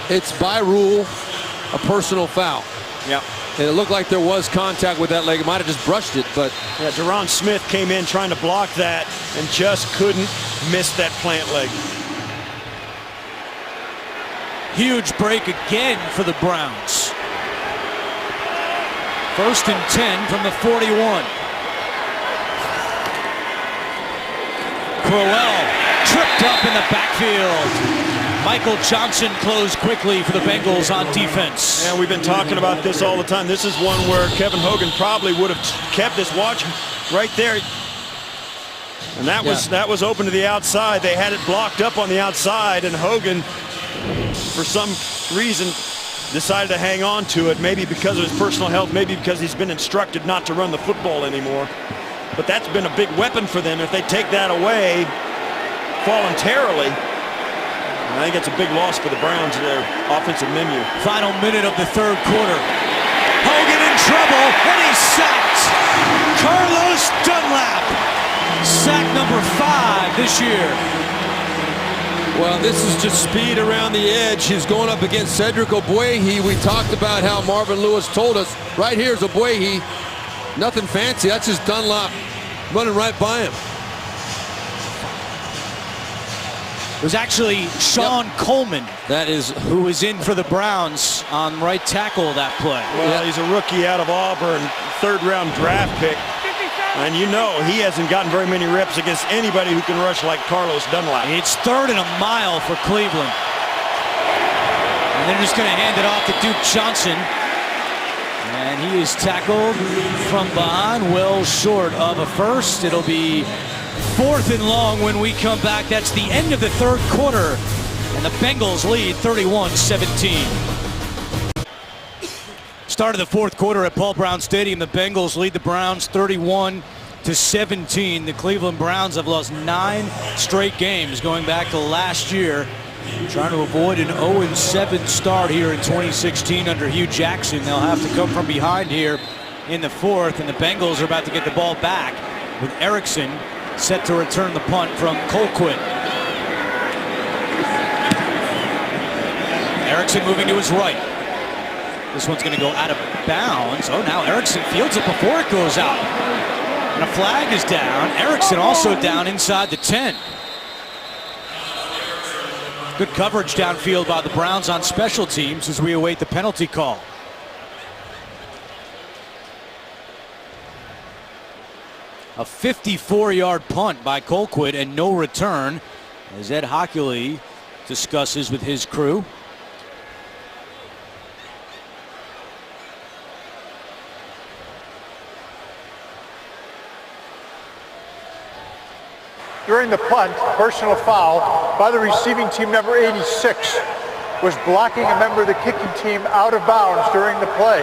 it's by rule a personal foul. Yeah. And it looked like there was contact with that leg. It might have just brushed it, but. Yeah, Deron Smith came in trying to block that and just couldn't miss that plant leg. Huge break again for the Browns. First and 10 from the 41. Crowell tripped up in the backfield. Michael Johnson closed quickly for the Bengals on defense. Yeah, we've been talking about this all the time. This is one where Kevin Hogan probably would have kept this watch right there. And that was open to the outside. They had it blocked up on the outside, and Hogan, for some reason, decided to hang on to it, maybe because of his personal health, maybe because he's been instructed not to run the football anymore. But that's been a big weapon for them. If they take that away voluntarily, I think it's a big loss for the Browns, their offensive menu. Final minute of the third quarter. Hogan in trouble, and he's sacked. Carlos Dunlap, sack number 5 this year. Well, this is just speed around the edge. He's going up against Cedric Ogbuehi. We talked about how Marvin Lewis told us, right here's Ogbuehi. Nothing fancy. That's just Dunlap running right by him. It was actually Sean Coleman who was in for the Browns on right tackle that play. Well, he's a rookie out of Auburn, 3rd-round draft pick. And you know he hasn't gotten very many reps against anybody who can rush like Carlos Dunlap. It's 3rd and a mile for Cleveland. And they're just going to hand it off to Duke Johnson. And he is tackled from behind, well short of a first. It'll be 4th and long when we come back. That's the end of the third quarter. And the Bengals lead 31-17. Start of the fourth quarter at Paul Brown Stadium. The Bengals lead the Browns 31-17. The Cleveland Browns have lost 9 straight games going back to last year. Trying to avoid an 0-7 start here in 2016 under Hugh Jackson. They'll have to come from behind here in the fourth, and the Bengals are about to get the ball back with Erickson set to return the punt from Colquitt. Erickson moving to his right. This one's going to go out of bounds. Oh, now Erickson fields it before it goes out. And a flag is down. Erickson also down inside the 10. Good coverage downfield by the Browns on special teams as we await the penalty call. A 54-yard punt by Colquitt and no return, as Ed Hockley discusses with his crew. During the punt, personal foul by the receiving team number 86 was blocking a member of the kicking team out of bounds during the play.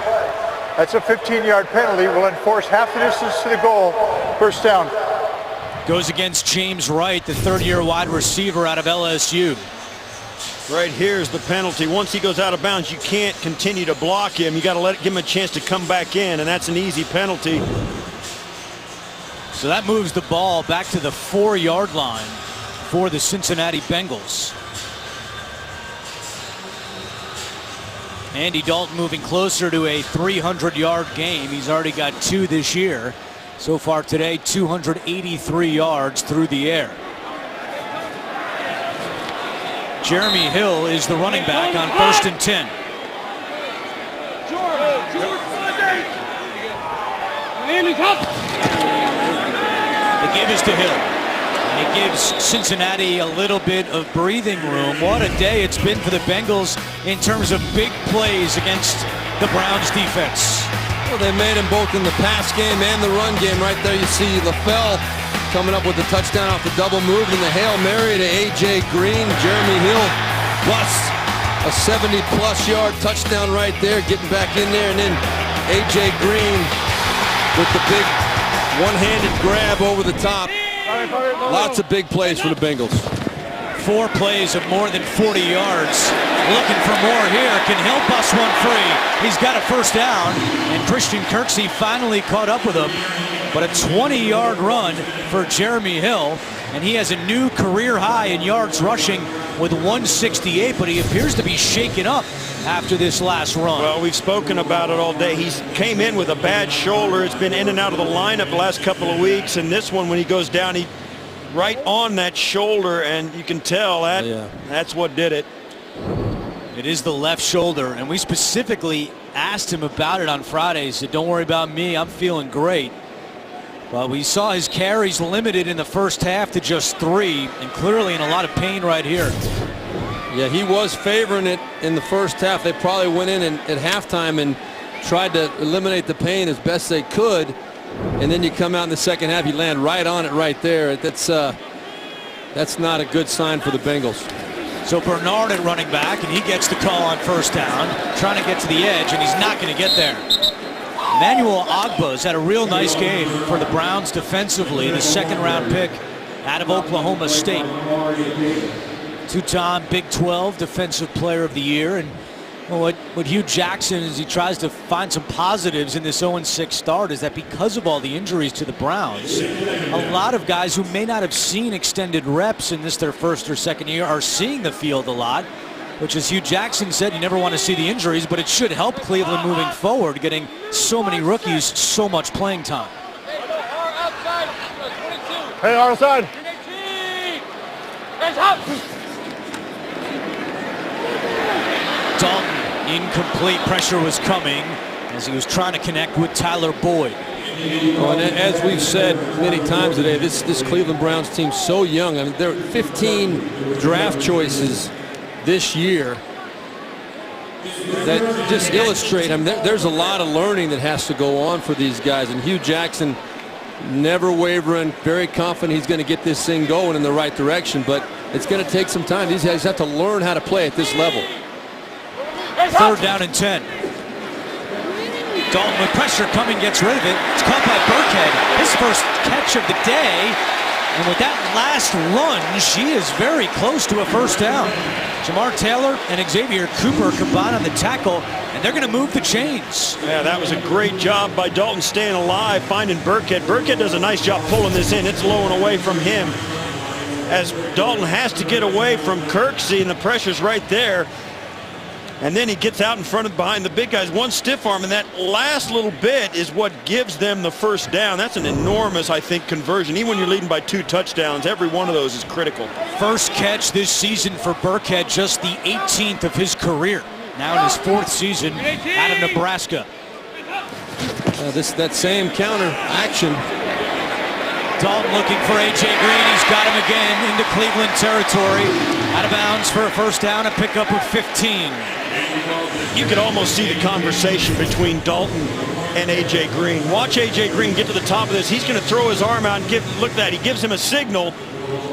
That's a 15-yard penalty. Will enforce half the distance to the goal. First down. Goes against James Wright, the 3rd-year wide receiver out of LSU. Right here's the penalty. Once he goes out of bounds, you can't give to block him. You got to give him a chance to come back in, and that's an easy penalty. So that moves the ball back to the 4-yard line for the Cincinnati Bengals. Andy Dalton moving closer to a 300-yard game. He's already got 2 this year. So far today, 283 yards through the air. Jeremy Hill is the running back on 1st and 10. The give is to Hill. And it gives Cincinnati a little bit of breathing room. What a day it's been for the Bengals in terms of big plays against the Browns defense. Well, they made him both in the pass game and the run game. Right there you see LaFell coming up with the touchdown off the double move and the Hail Mary to A.J. Green. Jeremy Hill plus a 70-plus yard touchdown right there, getting back in there. And then A.J. Green with the big one-handed grab over the top. Lots of big plays for the Bengals. 4 plays of more than 40 yards. Looking for more here. Can Hill bust one free? He's got a first down, and Christian Kirksey finally caught up with him. But a 20-yard run for Jeremy Hill, and he has a new career high in yards rushing with 168, but he appears to be shaken up after this last run. Well, we've spoken about it all day. He's came in with a bad shoulder. It's been in and out of the lineup the last couple of weeks, and this one, when he goes down, he right on that shoulder, and you can tell that's what did it. It is the left shoulder, and we specifically asked him about it on Friday. He said, "Don't worry about me, I'm feeling great." Well, we saw his carries limited in the first half to just 3, and clearly in a lot of pain right here. Yeah, he was favoring it in the first half. They probably went in and, at halftime and tried to eliminate the pain as best they could. And then you come out in the second half, you land right on it right there. That's not a good sign for the Bengals. So Bernard at running back, and he gets the call on first down, trying to get to the edge, and he's not going to get there. Emmanuel Ogbah's had a real nice game for the Browns defensively, the 2nd-round pick out of Oklahoma State. 2-time Big 12 Defensive Player of the Year. And what Hugh Jackson, as he tries to find some positives in this 0-6 start, is that because of all the injuries to the Browns, a lot of guys who may not have seen extended reps in this their 1st or 2nd year are seeing the field a lot, which, as Hugh Jackson said, you never want to see the injuries, but it should help Cleveland moving forward, getting so many rookies so much playing time. Hey, our side. Dalton, incomplete. Pressure was coming as he was trying to connect with Tyler Boyd. Well, and as we've said many times today, this Cleveland Browns team's so young. I mean, there are 15 draft choices this year that just illustrate. I mean, there's a lot of learning that has to go on for these guys. And Hugh Jackson, never wavering, very confident he's going to get this thing going in the right direction. But it's going to take some time. These guys have to learn how to play at this level. 3rd down and 10. Dalton with pressure coming, gets rid of it. It's caught by Burkhead. His first catch of the day. And with that last lunge, he is very close to a first down. Jamar Taylor and Xavier Cooper combine on the tackle, and they're going to move the chains. Yeah, that was a great job by Dalton staying alive, finding Burkhead. Burkhead does a nice job pulling this in. It's low and away from him, as Dalton has to get away from Kirksey, and the pressure's right there. And then he gets out in front of behind the big guys. One stiff arm, and that last little bit is what gives them the first down. That's an enormous, I think, conversion. Even when you're leading by 2 touchdowns, every one of those is critical. First catch this season for Burkhead, just the 18th of his career. Now in his 4th season out of Nebraska. That same counter action. Dalton looking for A.J. Green. He's got him again into Cleveland territory. Out of bounds for a first down, a pickup of 15. You could almost see the conversation between Dalton and A.J. Green. Watch A.J. Green get to the top of this. He's going to throw his arm out and look at that. He gives him a signal,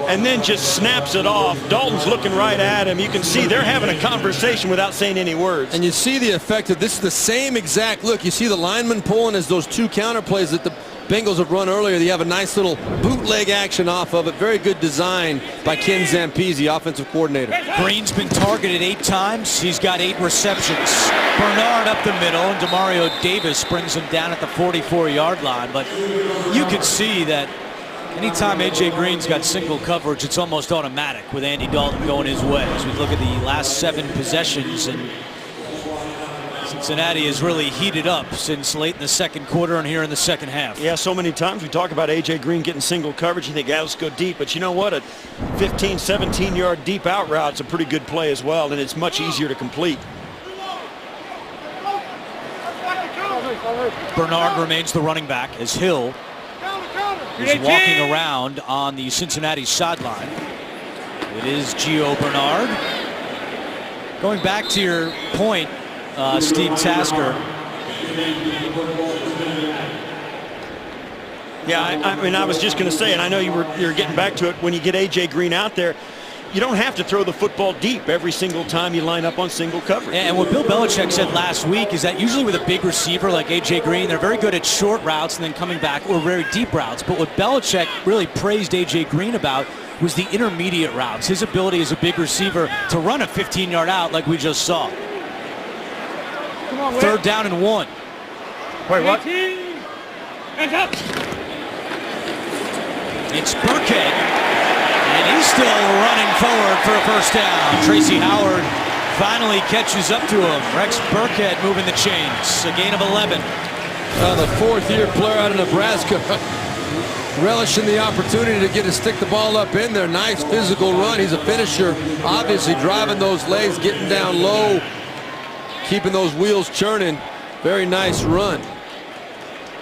and then just snaps it off. Dalton's looking right at him. You can see they're having a conversation without saying any words. And you see the effect of this is the same exact look. You see the lineman pulling as those two counter plays that the Bengals have run earlier. They have a nice little bootleg action off of it. Very good design by Ken Zampese, offensive coordinator. Green's been targeted 8 times. He's got 8 receptions. Bernard up the middle, and Demario Davis brings him down at the 44-yard line. But you could see that anytime A.J. Green's got single coverage, it's almost automatic with Andy Dalton going his way. As we look at the last 7 possessions, and Cincinnati has really heated up since late in the second quarter and here in the second half. Yeah, so many times we talk about A.J. Green getting single coverage. You think, yeah, let's go deep. But you know what? A 15, 17-yard deep out route's a pretty good play as well, and it's much easier to complete. Bernard remains the running back as Hill is walking around on the Cincinnati sideline. It is Gio Bernard. Going back to your point, Steve Tasker. Yeah, I mean, I was just going to say, and I know you're getting back to it, when you get A.J. Green out there, you don't have to throw the football deep every single time you line up on single coverage. And what Bill Belichick said last week is that usually with a big receiver like A.J. Green, they're very good at short routes and then coming back, or very deep routes. But what Belichick really praised A.J. Green about was the intermediate routes, his ability as a big receiver to run a 15-yard out like we just saw. Third down and 1. Wait, what? It's Burkhead, and he's still running forward for a first down. Tracy Howard finally catches up to him. Rex Burkhead moving the chains. A gain of 11. The 4th-year player out of Nebraska relishing the opportunity to get to stick the ball up in there. Nice physical run. He's a finisher. Obviously driving those legs, getting down low, keeping those wheels churning. Very nice run.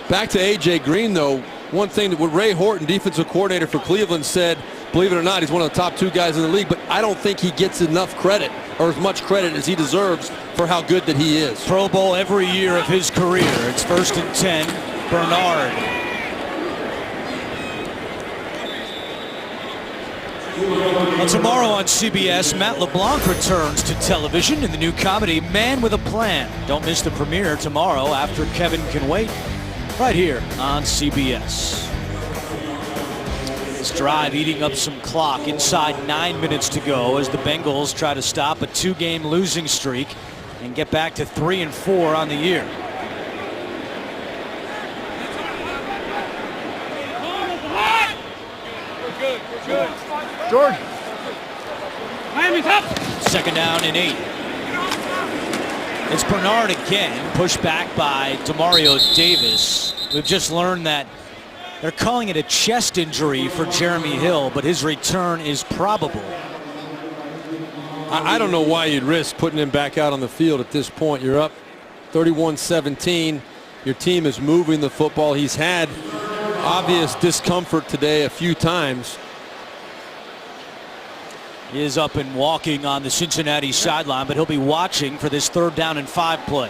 Back to A.J. Green, though. One thing that Ray Horton, defensive coordinator for Cleveland, said, believe it or not, he's one of the top 2 guys in the league, but I don't think he gets enough credit, or as much credit as he deserves, for how good that he is. Pro Bowl every year of his career. It's 1st and 10. Bernard. Well, tomorrow on CBS, Matt LeBlanc returns to television in the new comedy Man with a Plan. Don't miss the premiere tomorrow after Kevin Can Wait, right here on CBS. This drive eating up some clock. Inside 9 minutes to go as the Bengals try to stop a 2-game losing streak and get back to 3-4 on the year. Good. George. Miami's up. 2nd down and 8. It's Bernard again, pushed back by Demario Davis. We've just learned that they're calling it a chest injury for Jeremy Hill, but his return is probable. I don't know why you'd risk putting him back out on the field at this point. You're up 31-17. Your team is moving the football. He's had obvious discomfort today a few times. He is up and walking on the Cincinnati sideline, but he'll be watching for this 3rd down and 5 play.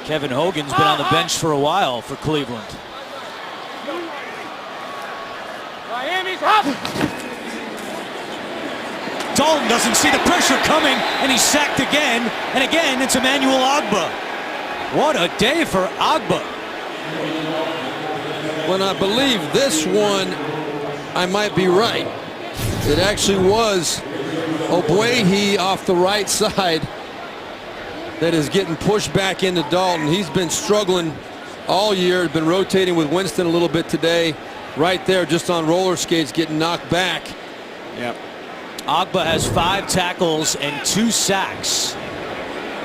Kevin Hogan's been on the bench for a while for Cleveland. Miami's up. Dalton doesn't see the pressure coming, and he's sacked again. And again, it's Emmanuel Ogbah. What a day for Ogbah. When I believe this one, I might be right. It actually was Ogbuehi off the right side that is getting pushed back into Dalton. He's been struggling all year, been rotating with Winston a little bit today. Right there, just on roller skates, getting knocked back. Yep. Ogbah has 5 tackles and 2 sacks.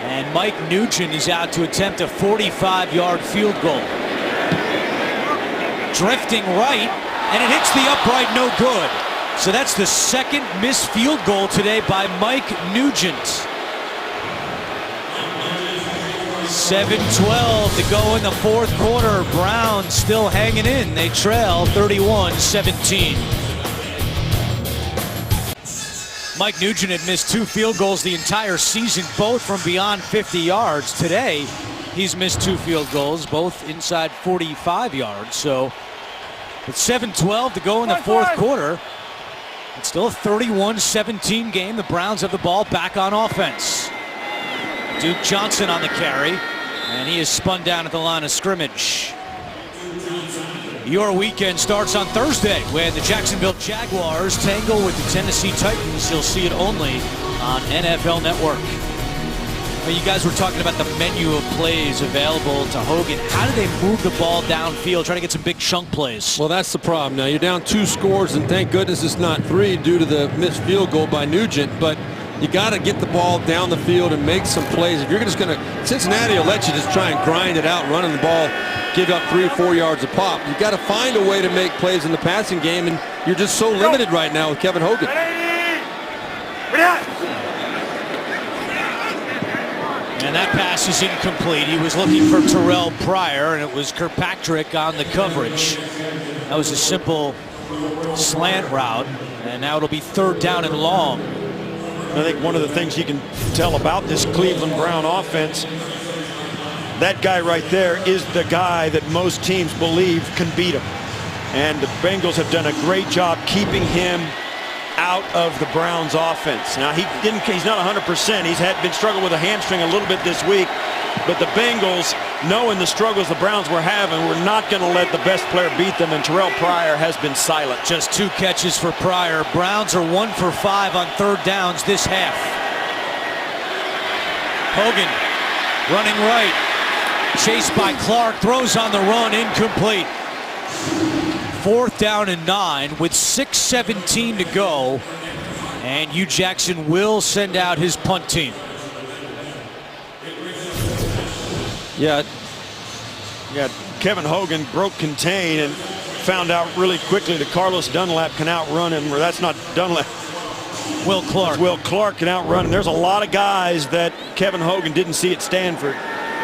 And Mike Nugent is out to attempt a 45-yard field goal. Drifting right, and it hits the upright, no good. So that's the 2nd missed field goal today by Mike Nugent. 7:12 to go in the 4th quarter. Browns still hanging in. They trail 31-17. Mike Nugent had missed 2 field goals the entire season, both from beyond 50 yards. Today, he's missed 2 field goals, both inside 45 yards. So With 7:12 to go in the fourth quarter. It's still a 31-17 game. The Browns have the ball back on offense. Duke Johnson on the carry, and he is spun down at the line of scrimmage. Your weekend starts on Thursday when the Jacksonville Jaguars tangle with the Tennessee Titans. You'll see it only on NFL Network. Well, you guys were talking about the menu of plays available to Hogan. How do they move the ball downfield, try to get some big chunk plays? Well, that's the problem. Now, you're down 2 scores, and thank goodness it's not 3 due to the missed field goal by Nugent. But you got to get the ball down the field and make some plays. If you're just going to, Cincinnati will let you just try and grind it out, running the ball, give up 3 or 4 yards a pop. You got to find a way to make plays in the passing game, and you're just so limited right now with Kevin Hogan. And that pass is incomplete. He was looking for Terrell Pryor, and it was Kirkpatrick on the coverage. That was a simple slant route, and now it'll be 3rd down and long. I think one of the things you can tell about this Cleveland Brown offense, that guy right there is the guy that most teams believe can beat him. And the Bengals have done a great job keeping him out of the Browns offense. Now he's not 100%. He's been struggling with a hamstring a little bit this week, but the Bengals, knowing the struggles the Browns were having, were not going to let the best player beat them, and Terrell Pryor has been silent. Just 2 catches for Pryor. Browns are 1 for 5 on 3rd downs this half. Hogan running right, chased by Clark, throws on the run, incomplete. 4th down and 9 with 6:17 to go, and Hugh Jackson will send out his punt team. Yeah, Kevin Hogan broke contain and found out really quickly that Carlos Dunlap can outrun him, or that's not Dunlap. Will Clark. Will Clark can outrun him. There's a lot of guys that Kevin Hogan didn't see at Stanford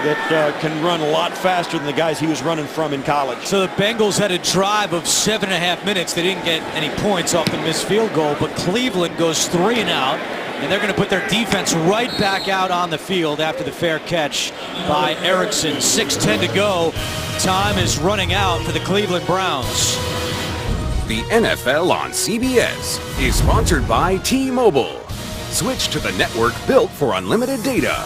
that can run a lot faster than the guys he was running from in college. So the Bengals had a drive of 7.5 minutes. They didn't get any points off the missed field goal, but Cleveland goes 3 and out, and they're going to put their defense right back out on the field after the fair catch by Erickson. 6:10 to go. Time is running out for the Cleveland Browns. The NFL on CBS is sponsored by T-Mobile. Switch to the network built for unlimited data.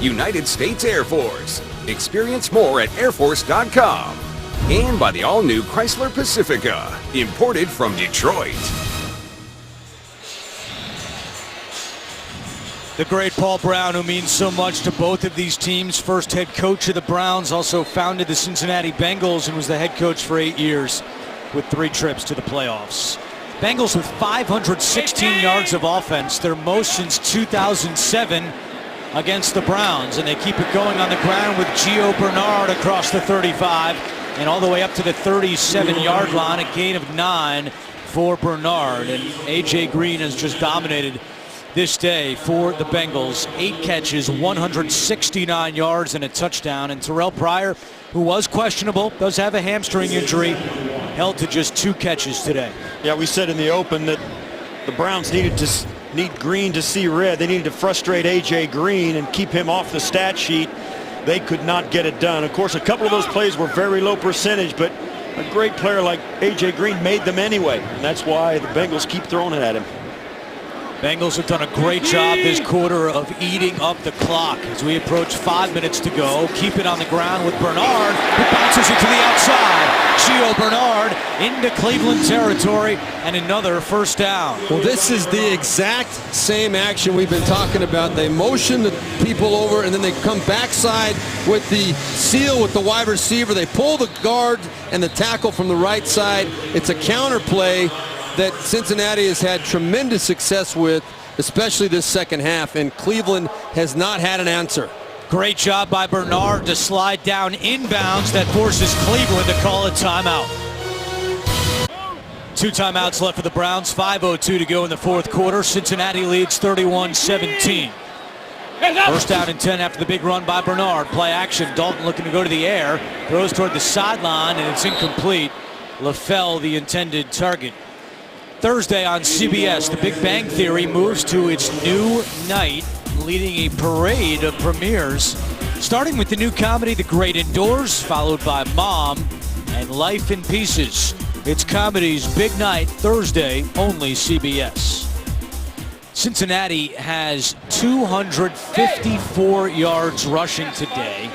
United States Air Force. Experience more at airforce.com. And by the all-new Chrysler Pacifica, imported from Detroit. The great Paul Brown, who means so much to both of these teams. First head coach of the Browns, also founded the Cincinnati Bengals and was the head coach for 8 years with 3 trips to the playoffs. Bengals with 516 yards of offense, their most since 2007 against the Browns, and they keep it going on the ground with Gio Bernard across the 35 and all the way up to the 37-yard line, a gain of 9 for Bernard. And A.J. Green has just dominated this day for the Bengals. 8 catches, 169 yards and a touchdown. And Terrell Pryor, who was questionable, does have a hamstring injury, held to just 2 catches today. Yeah, we said in the open that the Browns need Green to see red. They needed to frustrate A.J. Green and keep him off the stat sheet. They could not get it done. Of course, a couple of those plays were very low percentage, but a great player like A.J. Green made them anyway. And that's why the Bengals keep throwing it at him. Bengals have done a great job this quarter of eating up the clock as we approach 5 minutes to go. Keep it on the ground with Bernard, who bounces it to the outside. Gio Bernard into Cleveland territory, and another first down. Well, this is the exact same action we've been talking about. They motion the people over, and then they come backside with the seal with the wide receiver. They pull the guard and the tackle from the right side. It's a counter play that Cincinnati has had tremendous success with, especially this second half, and Cleveland has not had an answer. Great job by Bernard to slide down inbounds. That forces Cleveland to call a timeout. 2 timeouts left for the Browns. 5:02 to go in the fourth quarter. Cincinnati leads 31-17. First down and 10 after the big run by Bernard. Play action. Dalton looking to go to the air. Throws toward the sideline, and it's incomplete. LaFell, the intended target. Thursday on CBS, The Big Bang Theory moves to its new night, leading a parade of premieres, starting with the new comedy The Great Indoors, followed by Mom, and Life in Pieces. It's comedy's big night, Thursday, only CBS. Cincinnati has 254 yards rushing today.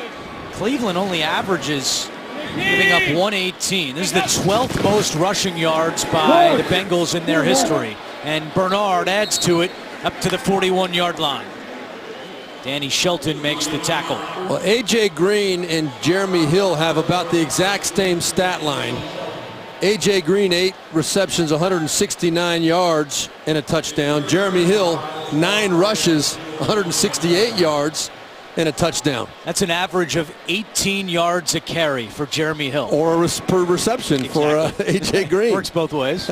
Cleveland only averages giving up 118. This is the 12th most rushing yards by the Bengals in their history. And Bernard adds to it up to the 41-yard line. Danny Shelton makes the tackle. Well, A.J. Green and Jeremy Hill have about the exact same stat line. A.J. Green, 8 receptions, 169 yards and a touchdown. Jeremy Hill, 9 rushes, 168 yards and a touchdown. That's an average of 18 yards a carry for Jeremy Hill. Or per reception for A.J. Green. Works both ways.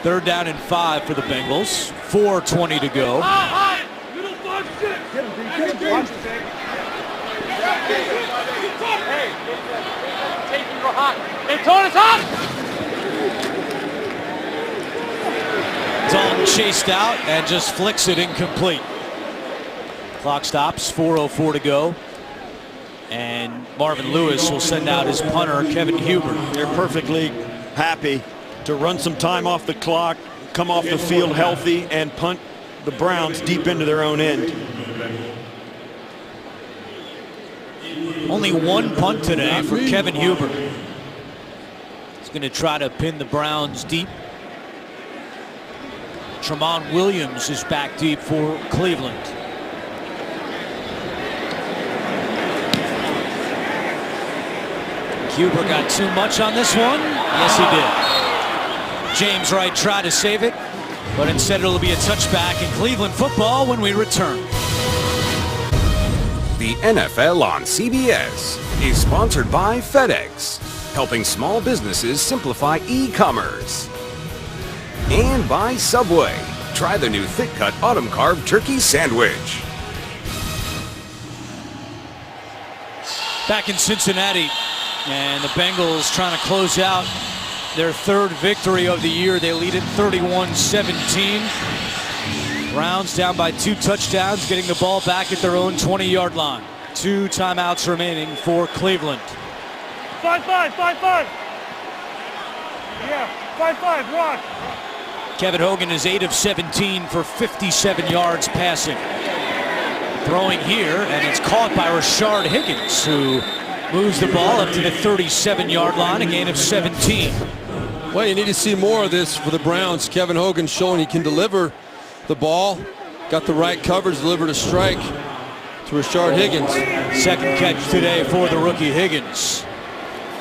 3rd down and 5 for the Bengals. 4:20 to go. Dalton chased out and just flicks it incomplete. Clock stops, 4:04 to go. And Marvin Lewis will send out his punter, Kevin Huber. They're perfectly happy to run some time off the clock, come off the field healthy, and punt the Browns deep into their own end. Only one punt today for Kevin Huber. He's going to try to pin the Browns deep. Tramon Williams is back deep for Cleveland. Huber got too much on this one. Yes, he did. James Wright tried to save it, but instead it'll be a touchback in Cleveland football when we return. The NFL on CBS is sponsored by FedEx, helping small businesses simplify e-commerce. And by Subway. Try the new thick-cut autumn carb turkey sandwich. Back in Cincinnati, and the Bengals trying to close out their 3rd victory of the year. They lead it 31-17. Browns down by 2 touchdowns, getting the ball back at their own 20-yard line. 2 timeouts remaining for Cleveland. 5-5, 5-5. Yeah, 5-5, watch. Kevin Hogan is 8 of 17 for 57 yards passing. Throwing here, and it's caught by Rashard Higgins, who moves the ball up to the 37-yard line, a gain of 17. Well, you need to see more of this for the Browns. Kevin Hogan showing he can deliver the ball. Got the right coverage, delivered a strike to Rashard Higgins. 2nd catch today for the rookie Higgins.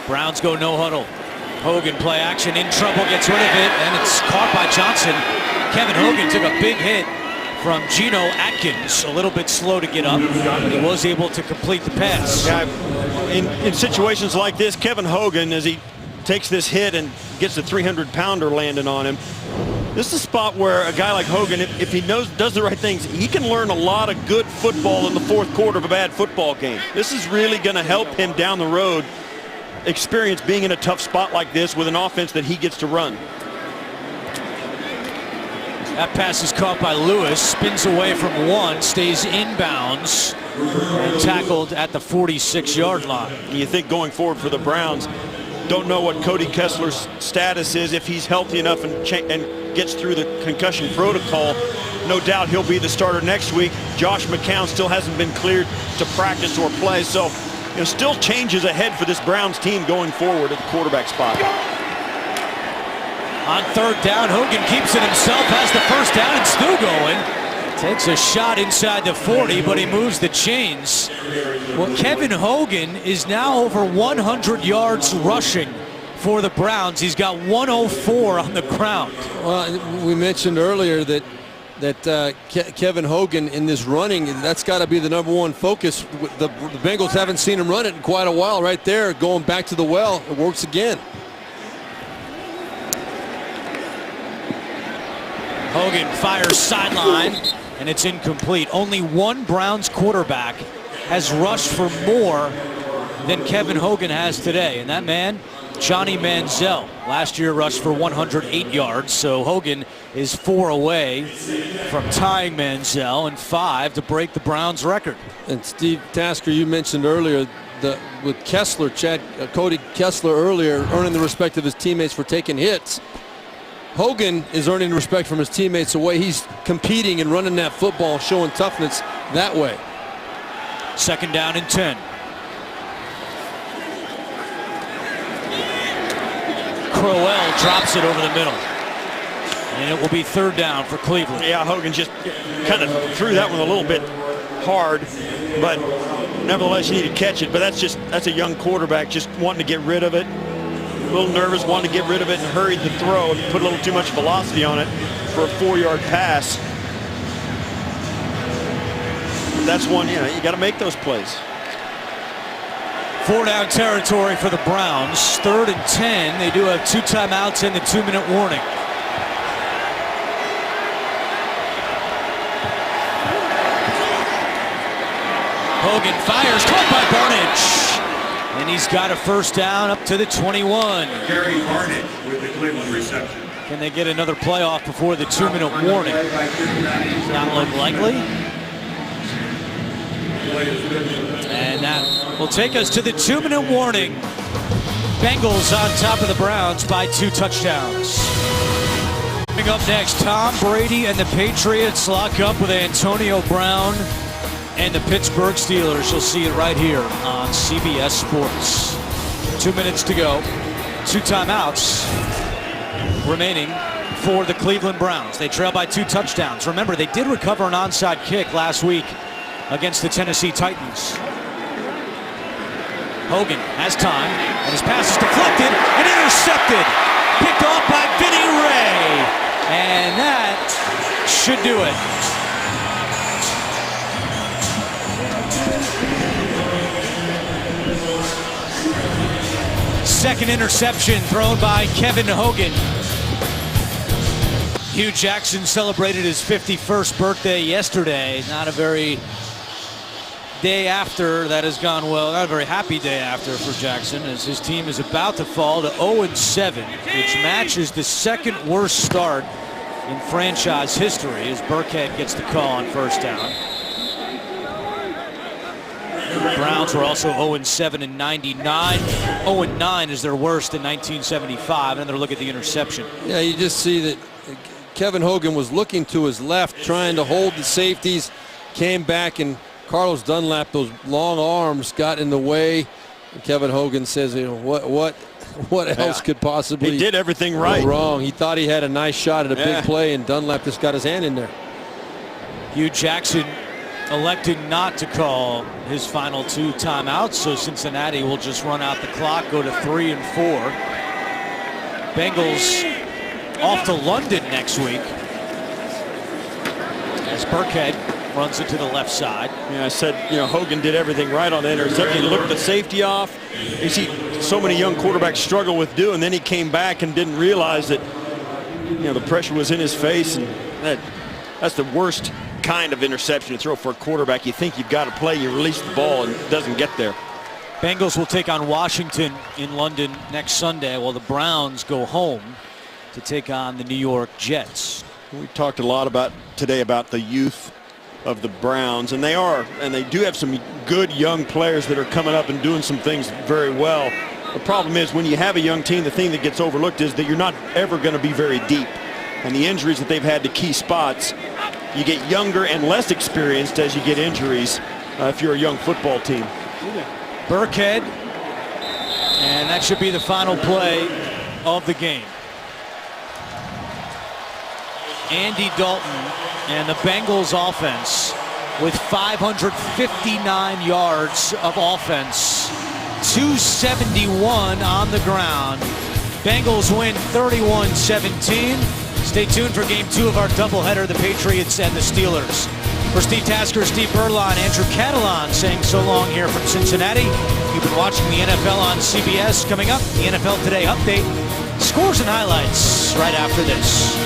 Browns go no huddle. Hogan play action, in trouble, gets rid of it, and it's caught by Johnson. Kevin Hogan took a big hit from Geno Atkins. A little bit slow to get up, but he was able to complete the pass. Yeah, in situations like this, Kevin Hogan, as he takes this hit and gets the 300-pounder landing on him, this is a spot where a guy like Hogan, if he does the right things, he can learn a lot of good football in the 4th quarter of a bad football game. This is really going to help him down the road experience being in a tough spot like this with an offense that he gets to run. That pass is caught by Lewis, spins away from 1, stays inbounds, and tackled at the 46-yard line. You think going forward for the Browns, don't know what Cody Kessler's status is, if he's healthy enough and gets through the concussion protocol. No doubt he'll be the starter next week. Josh McCown still hasn't been cleared to practice or play, so still changes ahead for this Browns team going forward at the quarterback spot. On 3rd down, Hogan keeps it himself, has the 1st down, and still going. Takes a shot inside the 40, but he moves the chains. Well, Kevin Hogan is now over 100 yards rushing for the Browns. He's got 104 on the ground. Well, we mentioned earlier that Kevin Hogan in this running, that's got to be the #1 focus. The Bengals haven't seen him run it in quite a while. Right there, going back to the well, it works again. Hogan fires sideline, and it's incomplete. Only one Browns quarterback has rushed for more than Kevin Hogan has today, and that man, Johnny Manziel, last year rushed for 108 yards, so Hogan is 4 away from tying Manziel and 5 to break the Browns record. And Steve Tasker, you mentioned earlier with Kessler, Cody Kessler earlier, earning the respect of his teammates for taking hits. Hogan is earning respect from his teammates the way he's competing and running that football, showing toughness that way. 2nd down and 10. Crowell drops it over the middle. And it will be 3rd down for Cleveland. Yeah, Hogan just kind of threw that one a little bit hard, but nevertheless you need to catch it. But that's a young quarterback just wanting to get rid of it. A little nervous, wanting to get rid of it, and hurried the throw and put a little too much velocity on it for a 4-yard pass. That's one, you got to make those plays. 4-down territory for the Browns. 3rd and 10. They do have 2 timeouts and the 2-minute warning. Hogan fires, caught by Barnidge. And he's got a 1st down up to the 21. Gary Barnidge with the Cleveland reception. Can they get another playoff before the 2-minute warning? Does not look likely. And that will take us to the 2-minute warning. Bengals on top of the Browns by 2 touchdowns. Coming up next, Tom Brady and the Patriots lock up with Antonio Brown and the Pittsburgh Steelers. You'll see it right here on CBS Sports. 2 minutes to go. 2 timeouts remaining for the Cleveland Browns. They trail by 2 touchdowns. Remember, they did recover an onside kick last week against the Tennessee Titans. Hogan has time, and his pass is deflected and intercepted. Picked off by Vinny Ray. And that should do it. Second interception thrown by Kevin Hogan. Hugh Jackson celebrated his 51st birthday yesterday. Not a very day after that has gone well. Not a very happy day after for Jackson, as his team is about to fall to 0-7, which matches the 2nd worst start in franchise history, as Burkhead gets the call on 1st down. The Browns were also 0-7 in '99. 0-9 is their worst in 1975. And they're looking at the interception. Yeah, you just see that Kevin Hogan was looking to his left, trying to hold the safeties, came back, and Carlos Dunlap, those long arms, got in the way. And Kevin Hogan says, what else could possibly he did everything right. Go wrong? He thought he had a nice shot at a big play, and Dunlap just got his hand in there. Hugh Jackson elected not to call his final 2 timeouts, so Cincinnati will just run out the clock, go to 3 and 4. Bengals off to London next week as Burkhead runs it to the left side. Yeah, I said, Hogan did everything right on the interception. He looked the safety off. You see so many young quarterbacks struggle with doing. Then he came back and didn't realize that, the pressure was in his face, and that's the worst kind of interception to throw for a quarterback. You think you've got to play, you release the ball, and it doesn't get there. Bengals will take on Washington in London next Sunday, while the Browns go home to take on the New York Jets. We talked a lot today about the youth of the Browns, and they do have some good young players that are coming up and doing some things very well. The problem is, when you have a young team, the thing that gets overlooked is that you're not ever going to be very deep. And the injuries that they've had to key spots, you get younger and less experienced as you get injuries if you're a young football team. Burkhead, and that should be the final play of the game. Andy Dalton and the Bengals offense with 559 yards of offense, 271 on the ground. Bengals win 31-17. Stay tuned for game 2 of our doubleheader, the Patriots and the Steelers. For Steve Tasker, Steve Berline, Andrew Catalan saying so long here from Cincinnati. You've been watching the NFL on CBS. Coming up, the NFL Today update. Scores and highlights right after this.